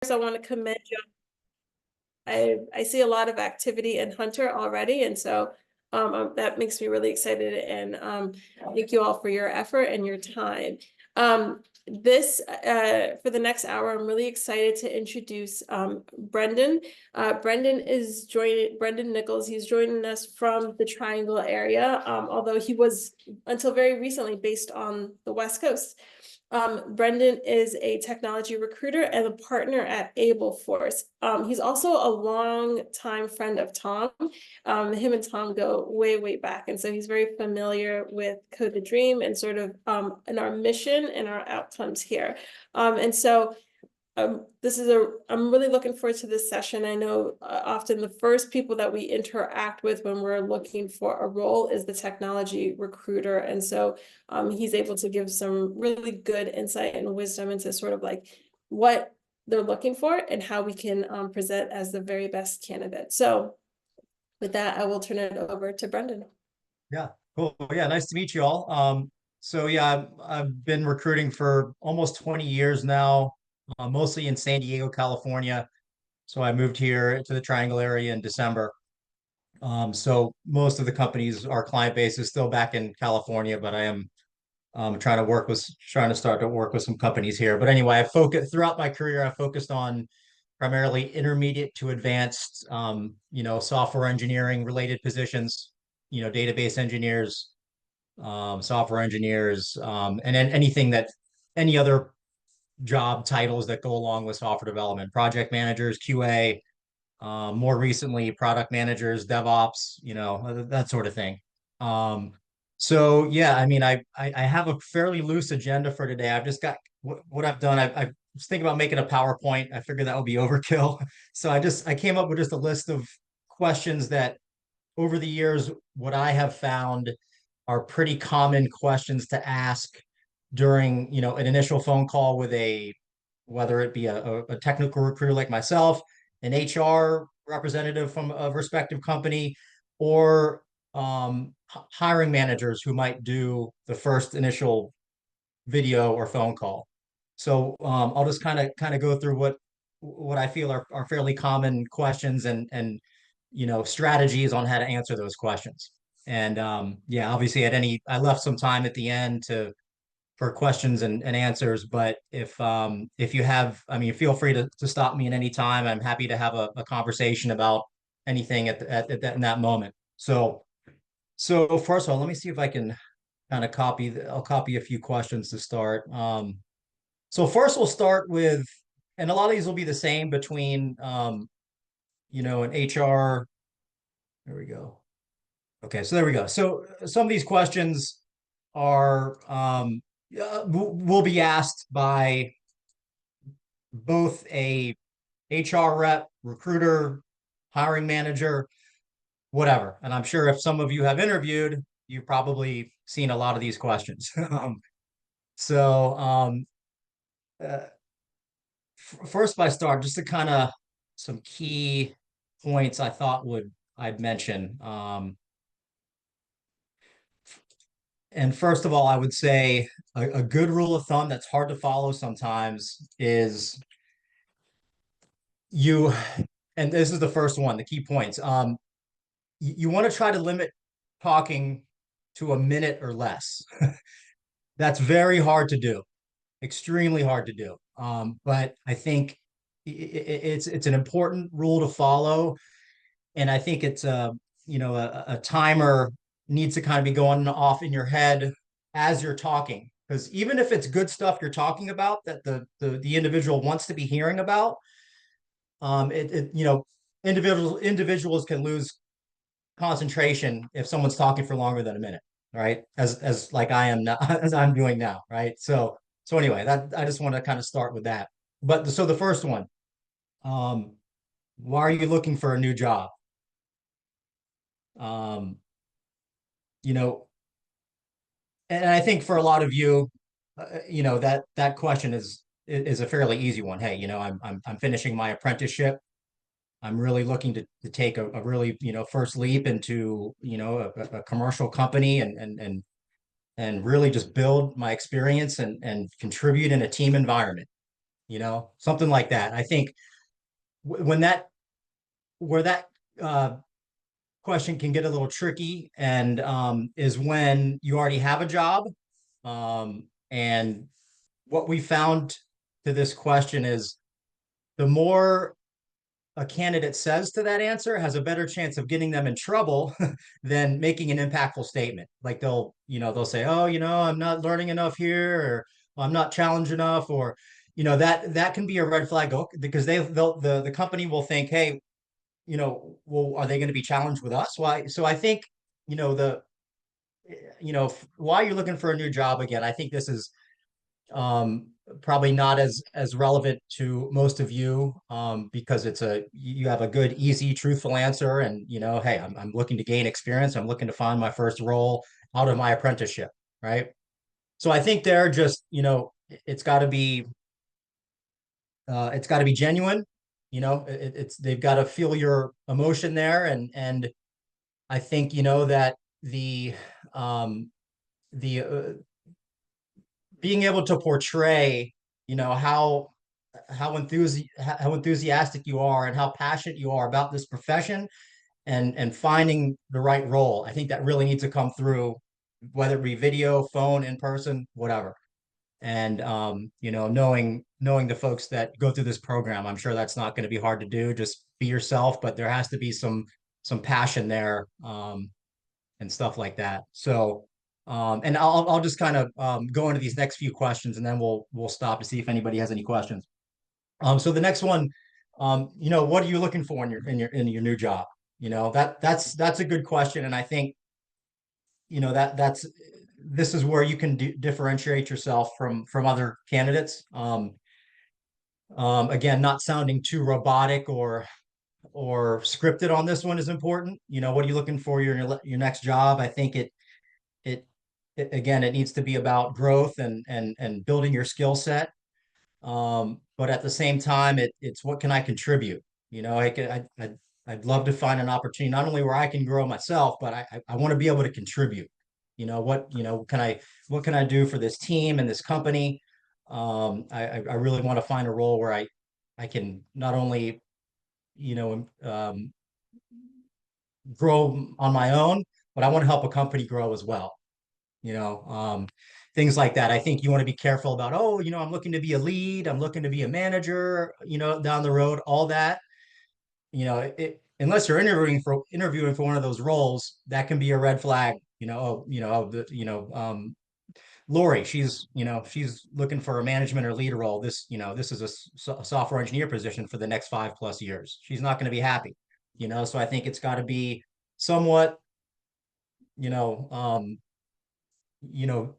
I want to commend you. I see a lot of activity in Hunter already, and so that makes me really excited. And thank you all for your effort and your time. This for the next hour, I'm really excited to introduce Brendan. Brendan Nichols. He's joining us from the Triangle area, although he was until very recently based on the West Coast. Brendan is a technology recruiter and a partner at AbleForce. He's also a long-time friend of Tom. Him and Tom go way, way back. And so he's very familiar with Code the Dream and sort of in our mission and our outcomes here. And so I'm really looking forward to this session. I know often the first people that we interact with when we're looking for a role is the technology recruiter. And so he's able to give some really good insight and wisdom into sort of like what they're looking for and how we can present as the very best candidate. So with that, I will turn it over to Brendan. Yeah, cool. Yeah, nice to meet you all. So yeah, I've been recruiting for almost 20 years now, mostly in San Diego, California. So I moved here to the Triangle area in December. So most of the companies, our client base is still back in California, but I am trying to start to work with some companies here. But anyway, I focus throughout my career, I focused on primarily intermediate to advanced, software engineering related positions, database engineers, software engineers, and then any other job titles that go along with software development, project managers, QA, more recently, product managers, DevOps, that sort of thing. So yeah, I mean, I have a fairly loose agenda for today. I've just got what I've done. I was thinking about making a PowerPoint. I figured that would be overkill. So I came up with just a list of questions that over the years, what I have found are pretty common questions to ask during, an initial phone call with whether it be a technical recruiter like myself, an HR representative from a respective company, or hiring managers who might do the first initial video or phone call. So I'll just kind of go through what I feel are fairly common questions and strategies on how to answer those questions. And yeah, obviously I left some time at the end for questions and answers. But if you have, I mean, feel free to stop me at any time. I'm happy to have a conversation about anything in that moment. So first of all, let me see if I can kind of I'll copy a few questions to start. So first we'll start with, and a lot of these will be the same between, an HR. There we go. Okay, so there we go. So some of these questions are will be asked by both a HR rep, recruiter, hiring manager, whatever. And I'm sure if some of you have interviewed, you've probably seen a lot of these questions. So uh, first by start, just to kind of some key points I thought I'd mention. And first of all, I would say a good rule of thumb that's hard to follow sometimes is you, and this is the first one, the key points. You want to try to limit talking to a minute or less. That's very hard to do, extremely hard to do. But I think it's an important rule to follow, and I think it's a timer needs to kind of be going off in your head as you're talking, because even if it's good stuff you're talking about that the individual wants to be hearing about, individuals can lose concentration if someone's talking for longer than a minute, right? As like I am now, as I'm doing now, right? So anyway, that I just want to kind of start with that. But so the first one, why are you looking for a new job? Um, you know, and I think for a lot of you, that question is a fairly easy one. Hey, I'm finishing my apprenticeship. I'm really looking to take a really, first leap into, a commercial company and really just build my experience and contribute in a team environment. something like that. I think when that where that question can get a little tricky and is when you already have a job. And what we found to this question is the more a candidate says to that answer has a better chance of getting them in trouble than making an impactful statement. Like they'll say, oh, I'm not learning enough here, or I'm not challenged enough, or that can be a red flag because the company will think, hey, well, are they going to be challenged with us? Why? So I think, the why you're looking for a new job again, I think this is probably not as relevant to most of you because you have a good, easy, truthful answer, and hey, I'm looking to gain experience. I'm looking to find my first role out of my apprenticeship, right? So I think they're just, it's got to be genuine. They've got to feel your emotion there, and I think that the um, the being able to portray, how enthusiastic you are and how passionate you are about this profession and finding the right role. I think that really needs to come through, whether it be video, phone, in person, whatever. And knowing the folks that go through this program, I'm sure that's not going to be hard to do. Just be yourself, but there has to be some passion there, and stuff like that. So and I'll just kind of go into these next few questions, and then we'll stop to see if anybody has any questions. So the next one, what are you looking for in your new job? That's a good question, and I think that's this is where you can differentiate yourself from other candidates. Again, not sounding too robotic or scripted on this one is important. What are you looking for your next job? I think it again, it needs to be about growth and building your skill set. But at the same time, it's what can I contribute? I'd love to find an opportunity not only where I can grow myself, but I want to be able to contribute. What can I do for this team and this company? I really want to find a role where I can not only grow on my own, but I want to help a company grow as well. you know, um, Things like that. I think you want to be careful about, oh, I'm looking to be a lead, I'm looking to be a manager, down the road, all that, unless you're interviewing for one of those roles, that can be a red flag. Lori, she's looking for a management or leader role. This is a software engineer position for the next 5+ years. She's not going to be happy, so I think it's got to be somewhat, you know, um, you know,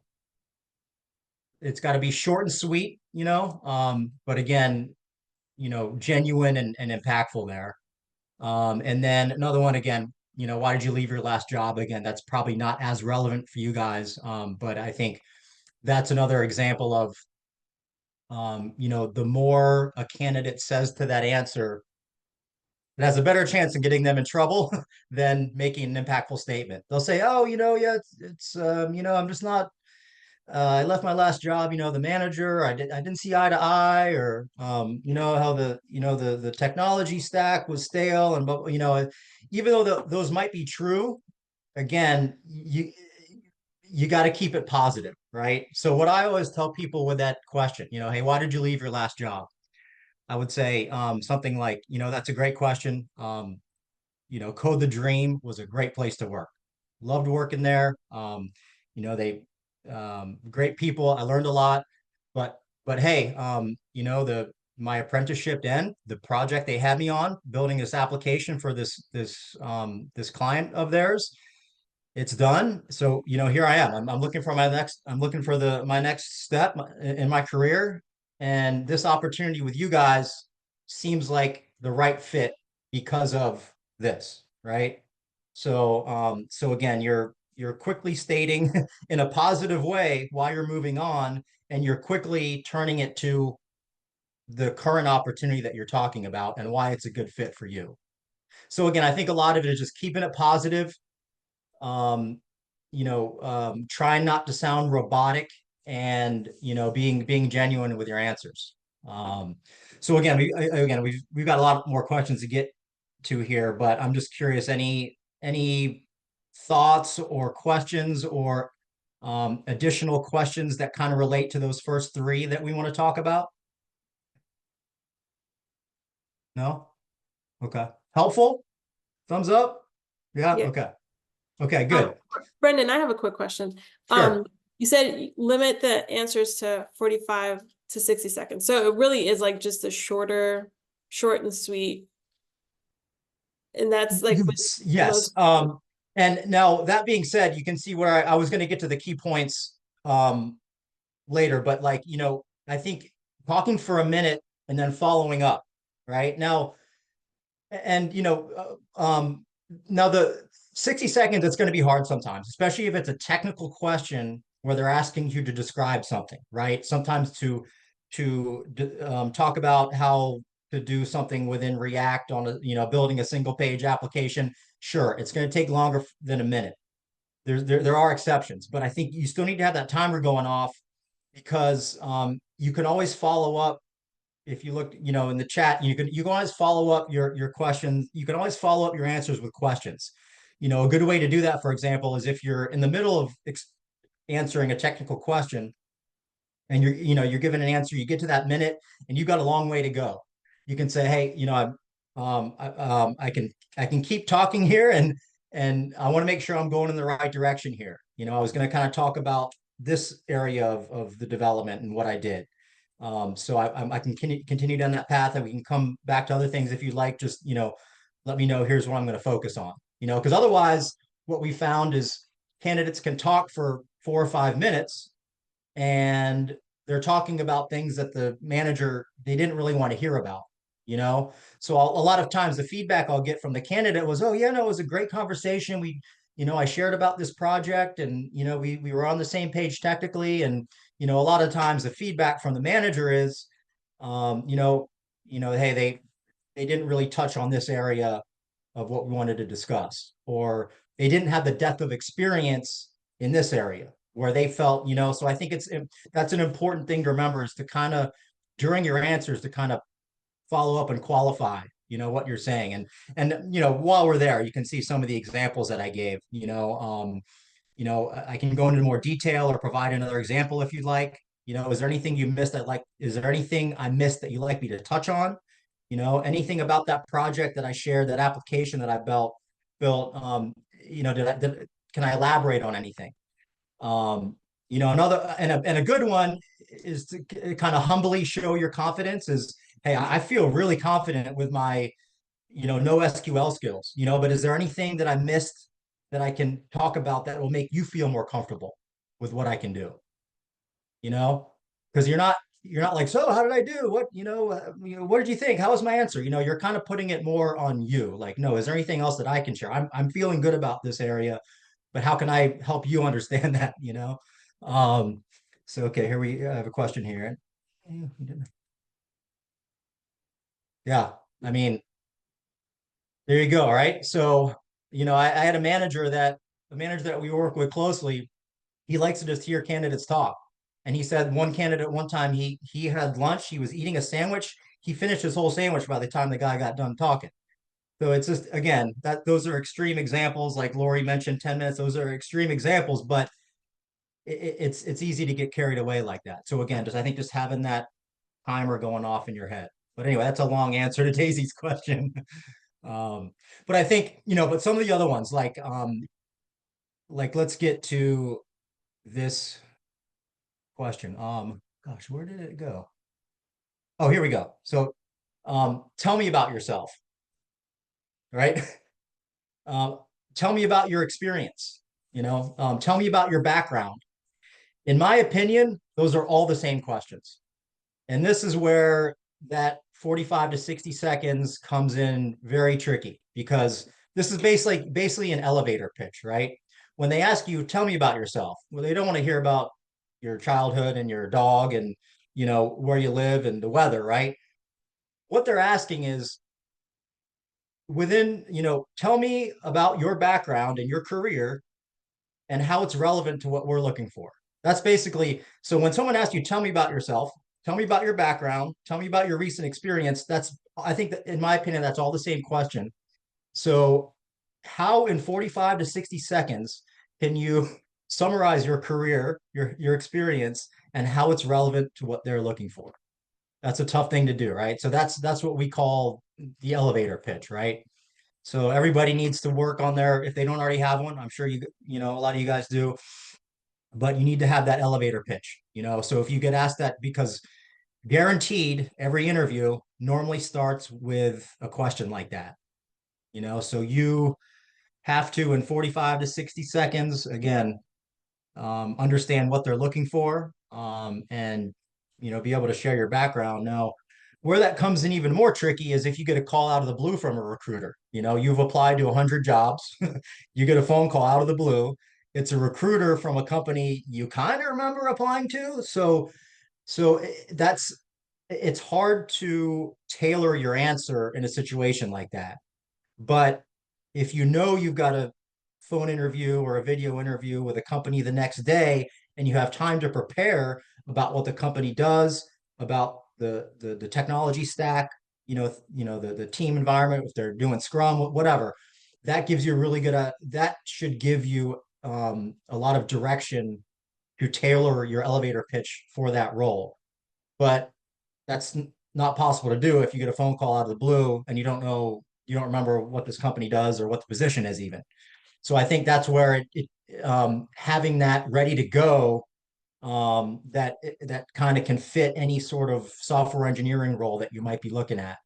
it's got to be short and sweet, but again, genuine and impactful there. And then another one again, why did you leave your last job? Again, that's probably not as relevant for you guys, but I think that's another example of, the more a candidate says to that answer, it has a better chance of getting them in trouble than making an impactful statement. They'll say, "Oh, yeah, I'm just not I left my last job, the manager, I didn't see eye to eye, or how the technology stack was stale, and but even though those might be true, again, you got to keep it positive, right? So what I always tell people with that question, hey, why did you leave your last job? I would say something like, that's a great question. Code the Dream was a great place to work. Loved working there. They great people. I learned a lot, but hey, my apprenticeship end, the project they had me on, building this application for this client of theirs, it's done. So here I am. I'm looking for my next step in my career, and this opportunity with you guys seems like the right fit because of this, right? So again, you're quickly stating in a positive way why you're moving on, and you're quickly turning it to the current opportunity that you're talking about and why it's a good fit for you. So again, I think a lot of it is just keeping it positive, trying not to sound robotic, and being genuine with your answers. So again, we've got a lot more questions to get to here, but I'm just curious, any thoughts or questions or additional questions that kind of relate to those first three that we want to talk about? No? Okay. Helpful? Thumbs up? Yeah, Yeah. okay. Okay, good. Brendan, I have a quick question. Sure. You said limit the answers to 45 to 60 seconds. So it really is like just a short and sweet. And that's like what Yes. most. And now that being said, you can see where I was going to get to the key points later, but like, I think talking for a minute and then following up, right? Now, and now the 60 seconds, it's going to be hard sometimes, especially if it's a technical question where they're asking you to describe something, right? Sometimes to talk about how to do something within React on building a single page application. Sure, it's going to take longer than a minute. There are exceptions, but I think you still need to have that timer going off because you can always follow up. If you look, in the chat, you can always follow up your questions. You can always follow up your answers with questions. A good way to do that, for example, is if you're in the middle of answering a technical question and you're given an answer, you get to that minute and you've got a long way to go. You can say, hey, I can keep talking here and I want to make sure I'm going in the right direction here. I was going to kind of talk about this area of the development and what I did. So I can continue down that path and we can come back to other things if you'd like. Just, let me know, here's what I'm going to focus on, because otherwise what we found is candidates can talk for 4 or 5 minutes and they're talking about things that the manager, they didn't really want to hear about, you know? So a lot of times the feedback I'll get from the candidate was, oh yeah, no, it was a great conversation. I shared about this project and, we were on the same page technically. And, a lot of times the feedback from the manager is, hey, they didn't really touch on this area of what we wanted to discuss, or they didn't have the depth of experience in this area where they felt, so I think that's an important thing to remember is to kind of during your answers to kind of follow up and qualify, what you're saying. And while we're there, you can see some of the examples that I gave, I can go into more detail or provide another example if you'd like. Is there anything you missed is there anything I missed that you'd like me to touch on? Anything about that project that I shared, that application that I built, can I elaborate on anything? Another and a good one is to kind of humbly show your confidence is, hey, I feel really confident with my, NoSQL skills, but is there anything that I missed that I can talk about that will make you feel more comfortable with what I can do? Because you're not like, so how did I do? What did you think? How was my answer? You're kind of putting it more on you. Like, no, is there anything else that I can share? I'm feeling good about this area, but how can I help you understand that? Um, so okay, here we have a question here. Yeah, I mean, there you go. All right. So, I had a manager that we work with closely, he likes to just hear candidates talk. And he said one candidate one time he had lunch, he was eating a sandwich, he finished his whole sandwich by the time the guy got done talking. So it's just again that those are extreme examples, like Lori mentioned, 10 minutes. Those are extreme examples, but it's easy to get carried away like that. So again, I think just having that timer going off in your head. But anyway, that's a long answer to Daisy's question. um, but I think but some of the other ones, like let's get to this question. Gosh, where did it go? Oh, here we go. So, tell me about yourself, right? Um, tell me about your experience, tell me about your background. In my opinion, those are all the same questions. And this is where that 45 to 60 seconds comes in very tricky because this is basically an elevator pitch, right? When they ask you, tell me about yourself, well, they don't want to hear about your childhood and your dog and where you live and the weather, right? What they're asking is tell me about your background and your career and how it's relevant to what we're looking for. That's basically, so when someone asks you, tell me about yourself, tell me about your background, tell me about your recent experience. I think that in my opinion, that's all the same question. So how in 45 to 60 seconds can you summarize your career, your experience, and how it's relevant to what they're looking for? That's a tough thing to do, right? So that's what we call the elevator pitch, right? So everybody needs to work on their, if they don't already have one, I'm sure a lot of you guys do, but you need to have that elevator pitch, So if you get asked that, because guaranteed every interview normally starts with a question like that, so you have to, in 45 to 60 seconds, again, understand what they're looking for, and be able to share your background. Now, where that comes in even more tricky is if you get a call out of the blue from a recruiter. You've applied to 100 jobs, you get a phone call out of the blue. It's a recruiter from a company you kind of remember applying to. So it's hard to tailor your answer in a situation like that. But if you've got a phone interview or a video interview with a company the next day, and you have time to prepare about what the company does, about the technology stack, the team environment, if they're doing Scrum, whatever, that gives you a really good, that should give you a lot of direction to tailor your elevator pitch for that role. But that's not possible to do if you get a phone call out of the blue and you don't remember what this company does or what the position is even. So I think that's where having that ready to go, that kind of can fit any sort of software engineering role that you might be looking at,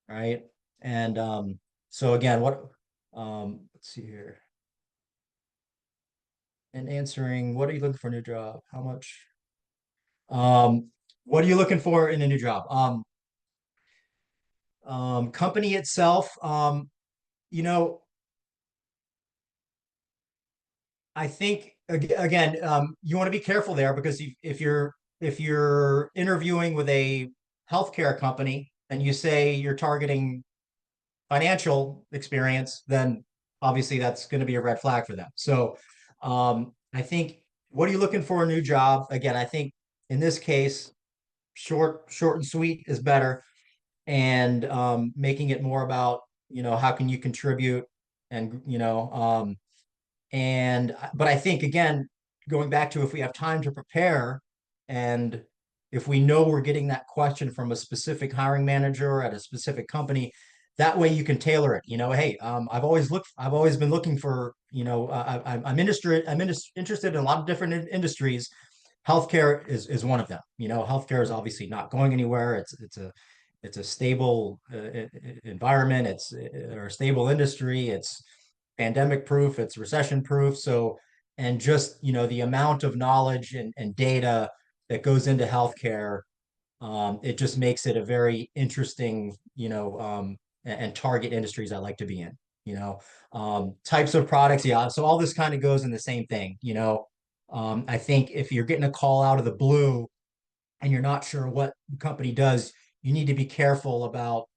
right? And so again, let's see here. And answering, what are you looking for in a new job? How much? What are you looking for in a new job? Company itself, you know, I think again, you want to be careful there, because if you're interviewing with a healthcare company and you say you're targeting financial experience, then obviously that's going to be a red flag for them. So I think, what are you looking for in a new job? Again, I think in this case, short and sweet is better, and making it more about, how can you contribute, and but I think, again, going back to, if we have time to prepare, and if we know we're getting that question from a specific hiring manager at a specific company, that way you can tailor it. Hey, I've always been looking for, I'm interested in a lot of different industries. Healthcare is one of them. Healthcare is obviously not going anywhere. It's a stable environment. It's or a stable industry. It's pandemic proof, it's recession proof. So, and just, the amount of knowledge and data that goes into healthcare, it just makes it a very interesting, and target industries I like to be in, types of products. Yeah. So all this kind of goes in the same thing, I think if you're getting a call out of the blue and you're not sure what the company does, you need to be careful about,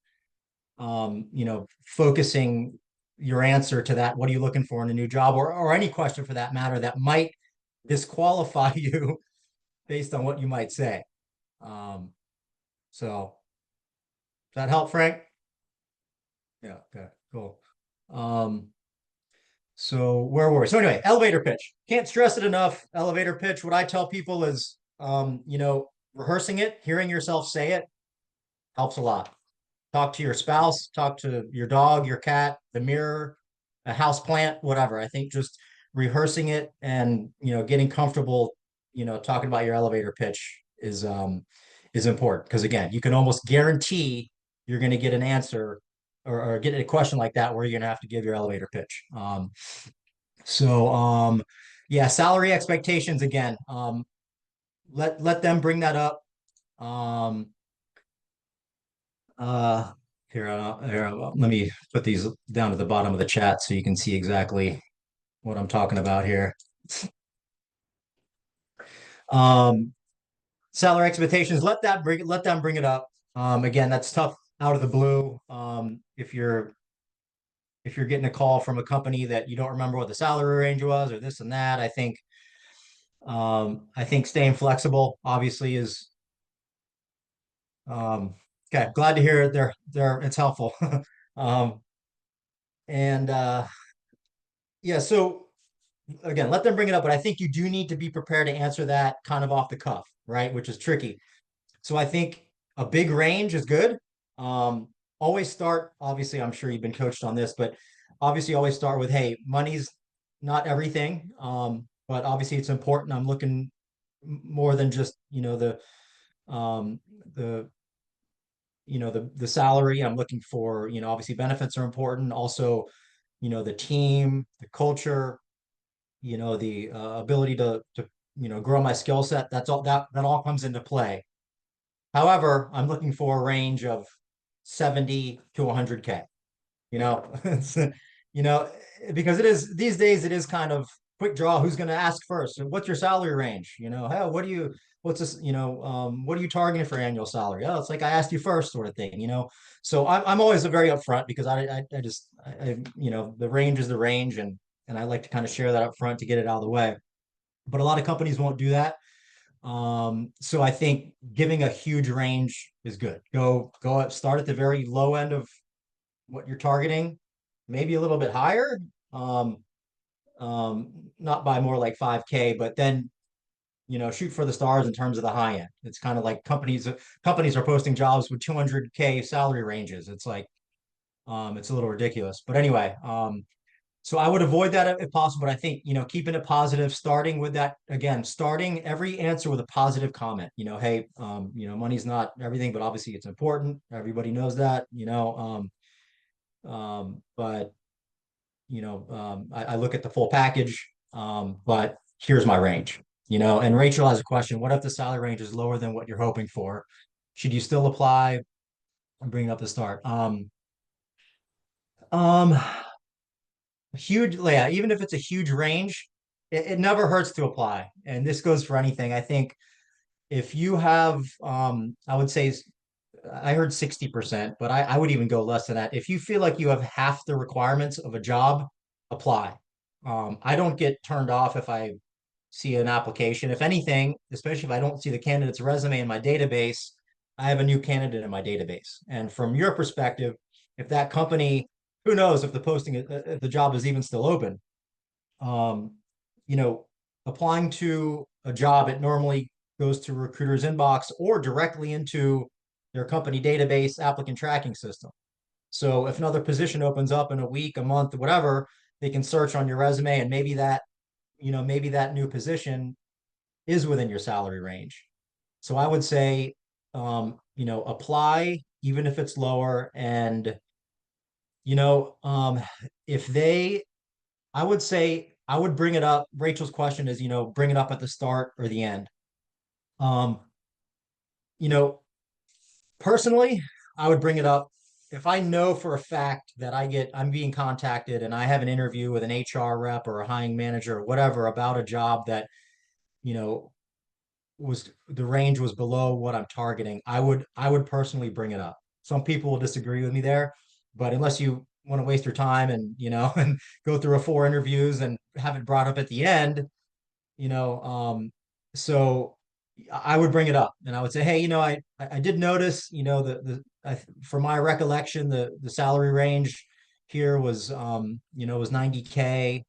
focusing your answer to that. What are you looking for in a new job, or any question for that matter that might disqualify you based on what you might say. So does that help, Frank? Yeah. Okay, cool. So where were we? So anyway, elevator pitch. Can't stress it enough. Elevator pitch. What I tell people is, rehearsing it, hearing yourself say it helps a lot. Talk to your spouse, talk to your dog, your cat, the mirror, a house plant, whatever. I think just rehearsing it and, getting comfortable, talking about your elevator pitch is important, because again, you can almost guarantee you're going to get an answer, or get a question like that where you're going to have to give your elevator pitch. Yeah, salary expectations again. Let them bring that up. Here, let me put these down at the bottom of the chat so you can see exactly what I'm talking about here. Salary expectations, let them bring it up. Again, that's tough out of the blue. If you're getting a call from a company that you don't remember what the salary range was, or this and that, I think staying flexible obviously is Okay, glad to hear it's helpful. Um, and yeah, so again, let them bring it up, but I think you do need to be prepared to answer that kind of off the cuff, right? Which is tricky. So I think a big range is good. Um, Always start, obviously, I'm sure you've been coached on this, but obviously always start with, hey, money's not everything. But obviously it's important. I'm looking more than just, um, the, the salary. I'm looking for, obviously benefits are important. Also, the team, the culture, the ability to, grow my skill set. That all comes into play. However, I'm looking for a range of 70 to 100K. You know, it's, you know, because it is these days it is kind of quick draw. Who's going to ask first? And what's your salary range? Hey, what's this? What are you targeting for annual salary? Oh, it's like I asked you first, sort of thing. So I'm always a very upfront because I just the range is the range, and I like to kind of share that up front to get it out of the way. But a lot of companies won't do that. So I think giving a huge range is good. Go start at the very low end of what you're targeting, maybe a little bit higher. Um, Not by more like 5K, but then shoot for the stars in terms of the high end. It's kind of like companies are posting jobs with 200K salary ranges. It's like it's a little ridiculous. But anyway, so I would avoid that if possible. But I think, keeping it positive, starting with that again, starting every answer with a positive comment. Hey, money's not everything, but obviously it's important. Everybody knows that, but I look at the full package. But here's my range, and Rachel has a question. What if the salary range is lower than what you're hoping for? Should you still apply? I'm bringing up the start. Um, Huge, yeah, even if it's a huge range, it never hurts to apply. And this goes for anything. I think if you have, I would say, I heard 60%, but I would even go less than that. If you feel like you have half the requirements of a job, apply. I don't get turned off if I see an application. If anything, especially if I don't see the candidate's resume in my database, I have a new candidate in my database. And from your perspective, if that company, who knows if the job is even still open, um, you know, applying to a job, it normally goes to a recruiter's inbox or directly into their company database applicant tracking system. So if another position opens up in a week, a month, whatever, they can search on your resume and maybe that new position is within your salary range. So I would say, apply even if it's lower. And, you know, um, if they, I would say I would bring it up. Rachel's question is, bring it up at the start or the end. Um, you know, Personally, I would bring it up if I know for a fact that I'm being contacted and I have an interview with an HR rep or a hiring manager or whatever about a job that, you know, was the range was below what I'm targeting. I would personally bring it up. Some people will disagree with me there, but unless you want to waste your time and, and go through a 4 interviews and have it brought up at the end, you know, so I would bring it up and I would say, hey, I did notice, from my recollection, the salary range here was 90K.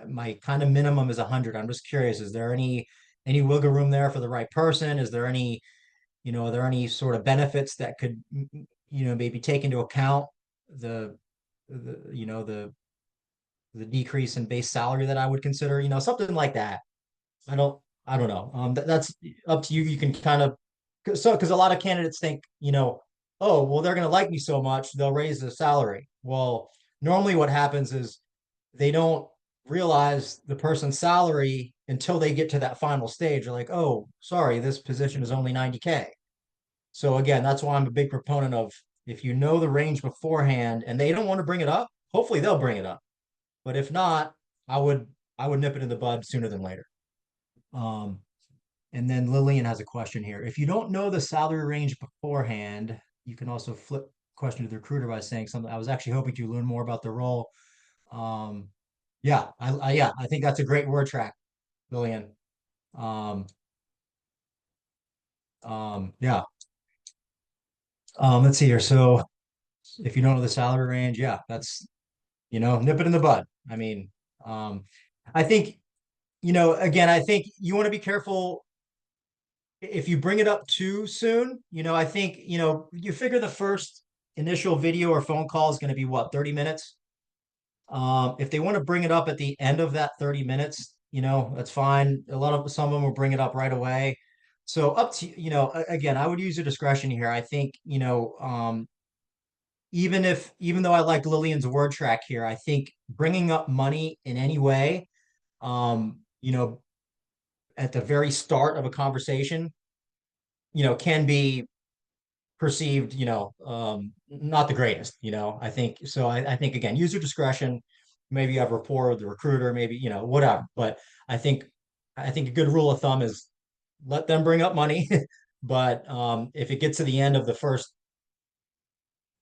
My kind of minimum is 100. I'm just curious, is there any wiggle room there for the right person? Is there are there any sort of benefits that could, maybe take into account the, the, you know, the decrease in base salary that I would consider, something like that. I don't, I don't know. That's up to you. You can kind of, because a lot of candidates think, oh, well, they're going to like me so much, they'll raise the salary. Well, normally what happens is they don't realize the person's salary until they get to that final stage. They're like, oh, sorry, this position is only 90K. So again, that's why I'm a big proponent of, if you know the range beforehand and they don't want to bring it up, hopefully they'll bring it up. But if not, I would I would nip it in the bud sooner than later. Um, and then Lillian has a question here. If you don't know the salary range beforehand, you can also flip question to the recruiter by saying something. I was actually hoping to learn more about the role. Um, yeah, I think that's a great word track, Lillian. Um, yeah. Let's see here. So if you don't know the salary range, yeah, that's, nip it in the bud. I mean, um, I think, again, I think you want to be careful if you bring it up too soon. I think, you figure the first initial video or phone call is going to be what, 30 minutes? If they want to bring it up at the end of that 30 minutes, that's fine. Some of them will bring it up right away. So up to, again, I would use your discretion here. I think, even though I like Lillian's word track here, I think bringing up money in any way, um, you know, at the very start of a conversation, can be perceived, not the greatest, I think so. I think again, use your discretion. Maybe you have rapport with the recruiter, maybe, whatever. But I think I think a good rule of thumb is let them bring up money. But if it gets to the end of the first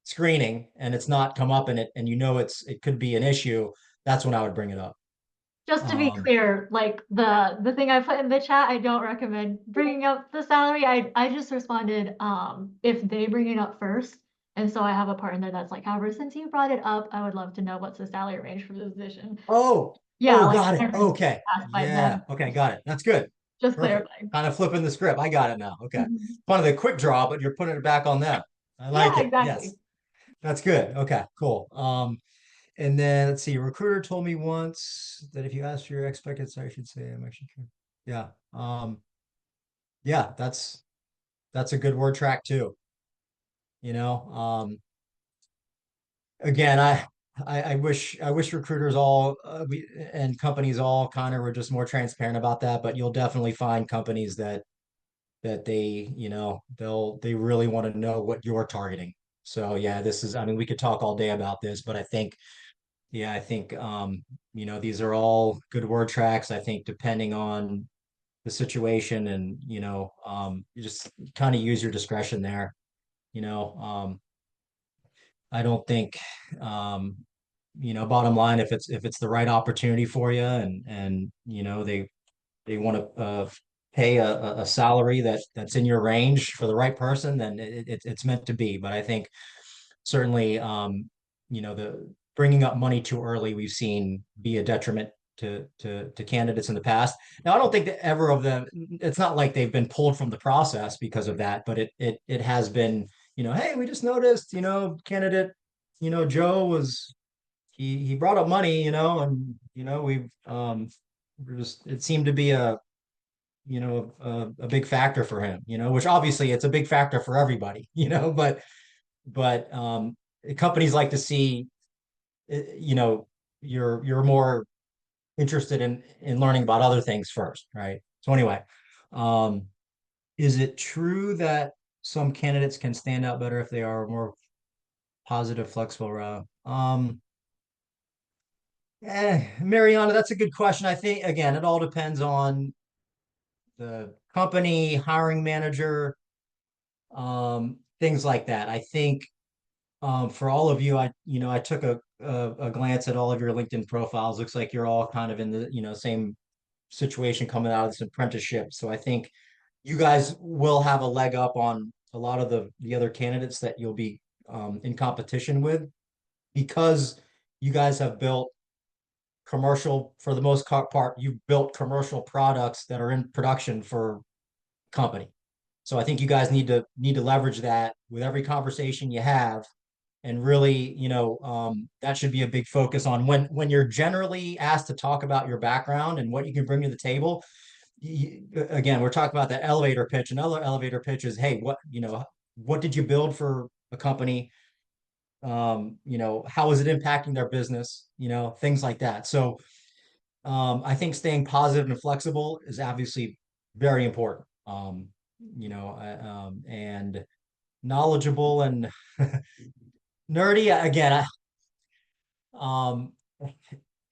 screening and it's not come up in it and it could be an issue, that's when I would bring it up. Just to be Um, clear, like the thing I put in the chat, I don't recommend bringing up the salary. I just responded, if they bring it up first. And so I have a part in there that's like, however, since you brought it up, I would love to know what's the salary range for the position. oh, Yeah, oh, like got I it. never Okay. asked by Yeah. them, Okay, got it. That's good. just Perfect. clarifying. Kind of flipping the script. I got it now. Okay. Mhm. Kind of the quick draw, but you're putting it back on them. I like Yeah, it. Yes. exactly. That's good. Okay, cool. And then let's see, a recruiter told me once that if you ask for your expected, so I should say I'm actually yeah. Yeah, that's a good word track too. You know, again, I wish recruiters all and companies all kind of were just more transparent about that, but you'll definitely find companies that they really want to know what you're targeting. So yeah, I mean, we could talk all day about this, but I think these are all good word tracks. I think depending on the situation and you just kind of use your discretion there. You know, I don't think um, bottom line, if it's the right opportunity for you and they want to pay a salary that's in your range for the right person, then it's meant to be. But I think certainly the bringing up money too early we've seen be a detriment to candidates in the past. Now I don't think that ever of them, it's not like they've been pulled from the process because of that, but it has been, hey, we just noticed, candidate, Joe was he brought up money, and we're just it seemed to be a big factor for him, which obviously it's a big factor for everybody, but companies like to see, you know, you're more interested in learning about other things first, right? So anyway, um, is it true that some candidates can stand out better if they are more positive, flexible? Mariana, that's a good question. I think again, it all depends on the company, hiring manager, things like that. I think for all of you, I took a glance at all of your LinkedIn profiles. Looks like you're all kind of in the, same situation coming out of this apprenticeship. So I think you guys will have a leg up on a lot of the other candidates that you'll be in competition with because you guys have built commercial, for the most part, you've built commercial products that are in production for company. So I think you guys need to leverage that with every conversation you have, and really, that should be a big focus on when you're generally asked to talk about your background and what you can bring to the table. Again, we're talking about the elevator pitch. Another elevator pitch is, hey, what did you build for a company? How is it impacting their business? Things like that. So I think staying positive and flexible is obviously very important. And knowledgeable and nerdy. Again, um,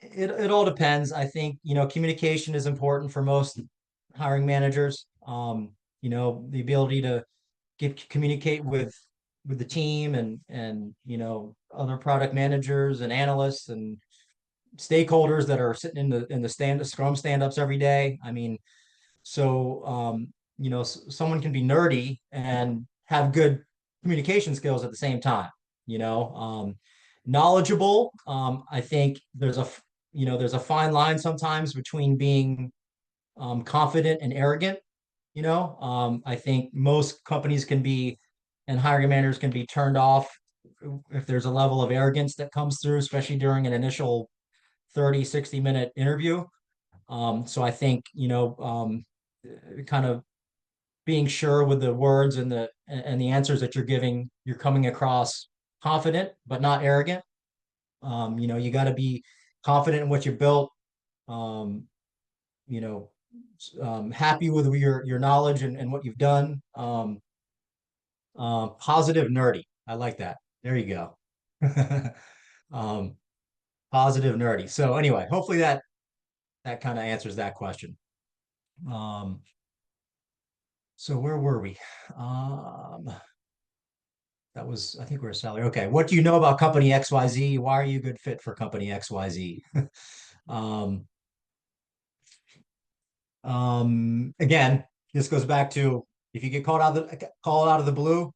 it all depends. I think, communication is important for most hiring managers. The ability to communicate with the team and other product managers and analysts and stakeholders that are sitting in the scrum stand-ups every day. I mean, so someone can be nerdy and have good communication skills at the same time, you know, knowledgeable. I think there's a fine line sometimes between being confident and arrogant. I think most companies can be, and hiring managers can be turned off if there's a level of arrogance that comes through, especially during an initial 30-60 minute interview. So I think, kind of being sure with the words and the answers that you're giving, you're coming across confident, but not arrogant. You got to be confident in what you built. Um, you know, happy with your knowledge and what you've done. Positive nerdy. I like that. There you go. um, Positive nerdy. So anyway, hopefully that kind of answers that question. So where were we? That was, I think we're a salary. Okay. What do you know about company XYZ? Why are you a good fit for company XYZ? um, Again, this goes back to if you get called out of the blue,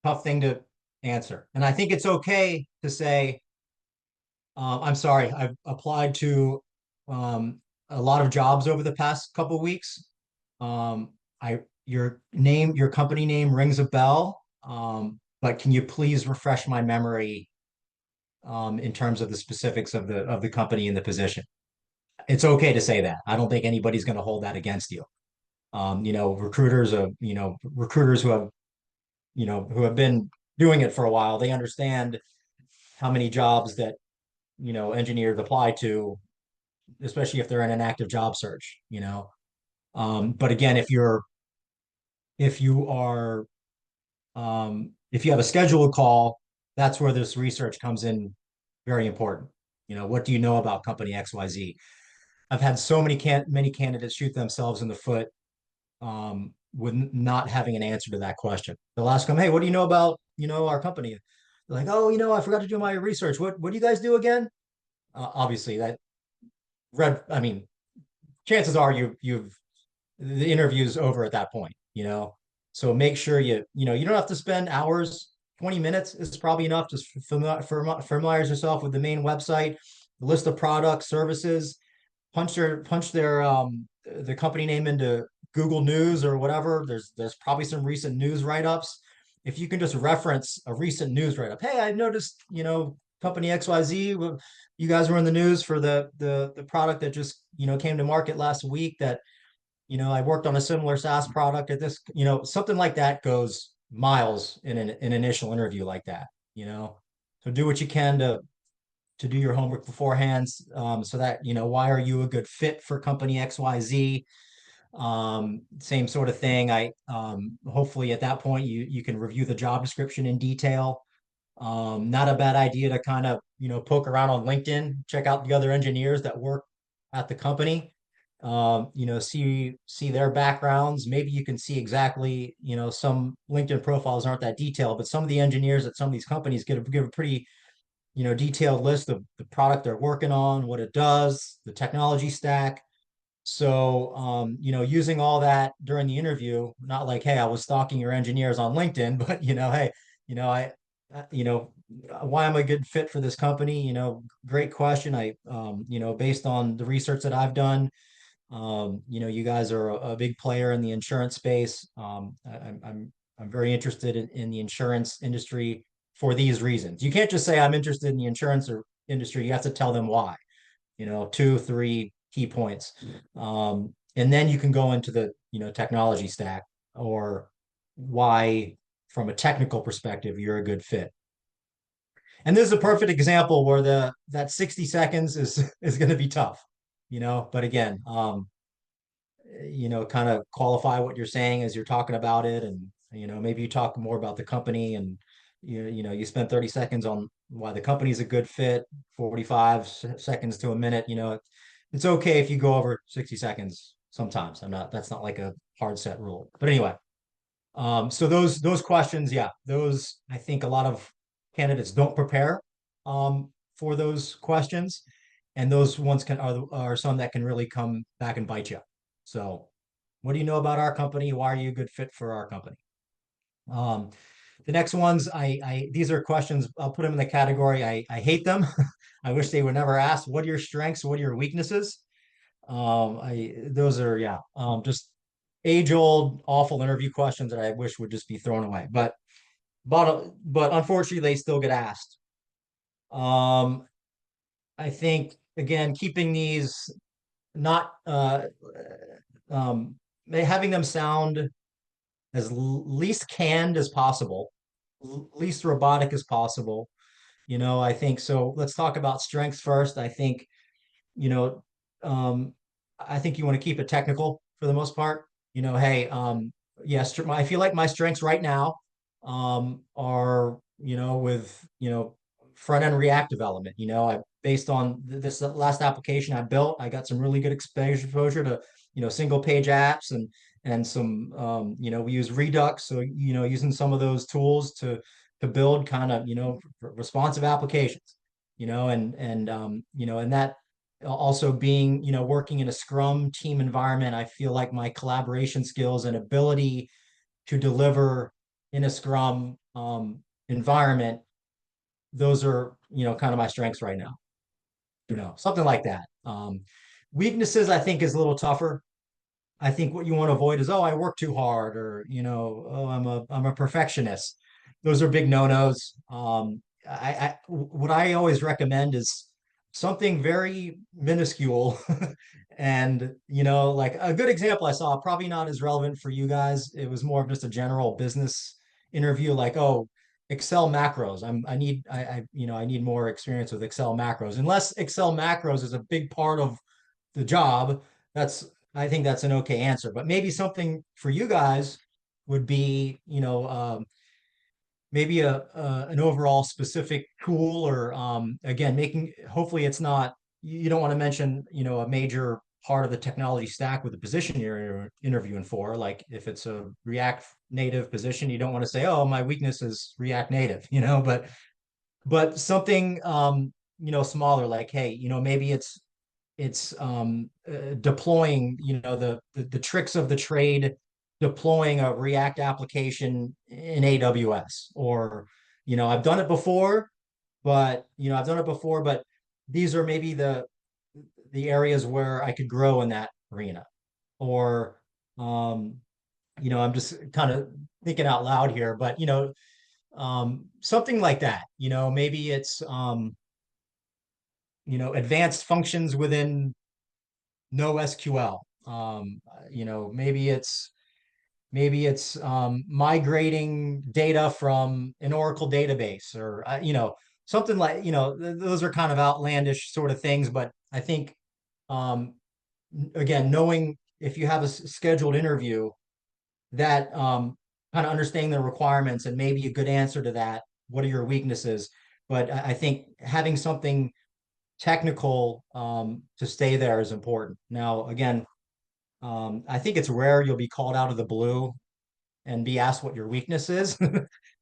tough thing to answer. And I think it's okay to say, I'm sorry, I've applied to a lot of jobs over the past couple of weeks. Your company name rings a bell. But can you please refresh my memory in terms of the specifics of the company and the position? It's okay to say that. I don't think anybody's going to hold that against you. Recruiters who have been doing it for a while, they understand how many jobs that engineers apply to, especially if they're in an active job search. But again, if you have a scheduled call, that's where this research comes in very important. What do you know about company XYZ? I've had so many candidates shoot themselves in the foot with not having an answer to that question. They'll ask them, "Hey, what do you know about our company?" They're like, "Oh, I forgot to do my research. What do you guys do again?" Obviously, I mean, chances are the interview's over at that point. So make sure you don't have to spend hours. 20 minutes is probably enough. Just familiarize yourself with the main website, the list of products, services, punch their the company name into Google News or whatever. There's probably some recent news write-ups. If you can just reference a recent news write-up, hey, I noticed, company XYZ, you guys were in the news for the product that just came to market last week that I worked on a similar SaaS product at this, something like that goes miles in an initial interview like that. So do what you can to do your homework beforehand, so that why are you a good fit for company XYZ. Same sort of thing. Hopefully at that point you can review the job description in detail. Not a bad idea to kind of poke around on LinkedIn, check out the other engineers that work at the company. See their backgrounds. Maybe you can see exactly, some LinkedIn profiles aren't that detailed, but some of the engineers at some of these companies give a pretty detailed list of the product they're working on, what it does, the technology stack. So, using all that during the interview, not like, hey, I was stalking your engineers on LinkedIn, but hey, why am I a good fit for this company? Great question. Based on the research that I've done, you guys are a big player in the insurance space. I'm very interested in the insurance industry for these reasons. You can't just say I'm interested in the insurance industry. You have to tell them why. 2-3 key points, and then you can go into the technology stack or why, from a technical perspective, you're a good fit. And this is a perfect example where that 60 seconds is going to be tough, but again, kind of qualify what you're saying as you're talking about it. And, maybe you talk more about the company and, you spend 30 seconds on why the company's a good fit, 45 seconds to a minute, it's okay if you go over 60 seconds sometimes. That's not like a hard set rule, but anyway. So those questions, yeah, those, I think a lot of candidates don't prepare, for those questions. And those ones are some that can really come back and bite you. So what do you know about our company? Why are you a good fit for our company? The next ones, these are questions, I'll put them in the category, I hate them. I wish they were never asked. What are your strengths? What are your weaknesses? Those are, yeah, just age-old, awful interview questions that I wish would just be thrown away. But unfortunately, they still get asked. I think, again, keeping these not having them sound as least canned as possible, least robotic as possible. I think so. Let's talk about strengths first. I think, you know, I think you want to keep it technical for the most part. Hey, yes, I feel like my strengths right now are, with, front end React development. I based on this last application I built, I got some really good exposure to, single page apps and some, we use Redux. So, using some of those tools to build kind of, responsive applications, and that also being, working in a Scrum team environment, I feel like my collaboration skills and ability to deliver in a Scrum environment, those are, kind of my strengths right now. Something like that. Weaknesses, I think, is a little tougher. I think what you want to avoid is, oh, I work too hard, or, oh, I'm a perfectionist. Those are big no-nos. What I always recommend is something very minuscule. And, like a good example I saw, probably not as relevant for you guys. It was more of just a general business interview, like, oh, Excel macros. I need more experience with Excel macros. Unless Excel macros is a big part of the job, I think that's an okay answer. But maybe something for you guys would be, maybe an overall specific tool, or again, hopefully it's not, you don't want to mention, a major part of the technology stack with the position you're interviewing for. Like if it's a React Native position, you don't want to say, oh, my weakness is React Native, but something, smaller, like, hey, maybe it's deploying, the tricks of the trade, deploying a React application in AWS, or, I've done it before, but these are maybe the areas where I could grow in that arena. Or, I'm just kind of thinking out loud here, but, something like that, maybe it's, advanced functions within NoSQL. Maybe it's migrating data from an Oracle database, or something like, those are kind of outlandish sort of things. But I think, again, knowing if you have a scheduled interview, that kind of understanding the requirements and maybe a good answer to that. What are your weaknesses? But I think having something technical to stay there is important. Now, again, I think it's rare you'll be called out of the blue and be asked what your weakness is.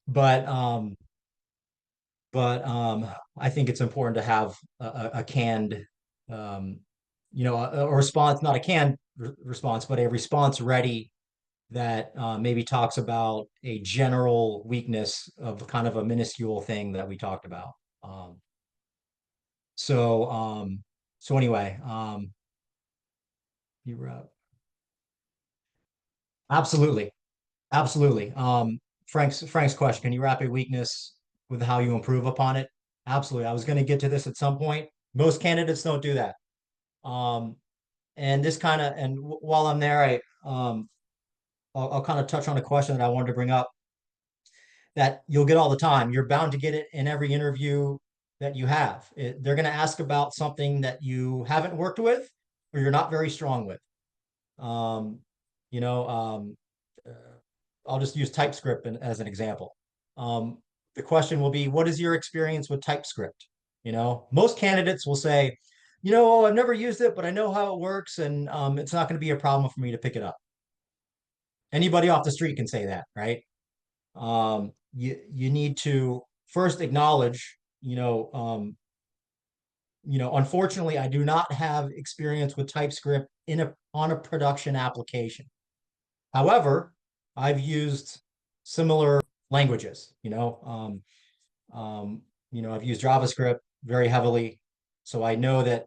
but I think it's important to have a canned, a response, not a canned response, but a response ready that maybe talks about a general weakness of kind of a minuscule thing that we talked about. So anyway, you're absolutely. Absolutely. Frank's question, can you wrap a weakness with how you improve upon it? Absolutely. I was going to get to this at some point. Most candidates don't do that. And this kind of, and while I'm there, I'll kind of touch on a question that I wanted to bring up that you'll get all the time. You're bound to get it in every interview that you have. They're going to ask about something that you haven't worked with or you're not very strong with. I'll just use TypeScript as an example. The question will be, what is your experience with TypeScript? Most candidates will say, oh, I've never used it, but I know how it works, and it's not going to be a problem for me to pick it up. Anybody off the street can say that, right? You need to first acknowledge, unfortunately, I do not have experience with TypeScript on a production application. However, I've used similar languages, I've used JavaScript very heavily, so I know that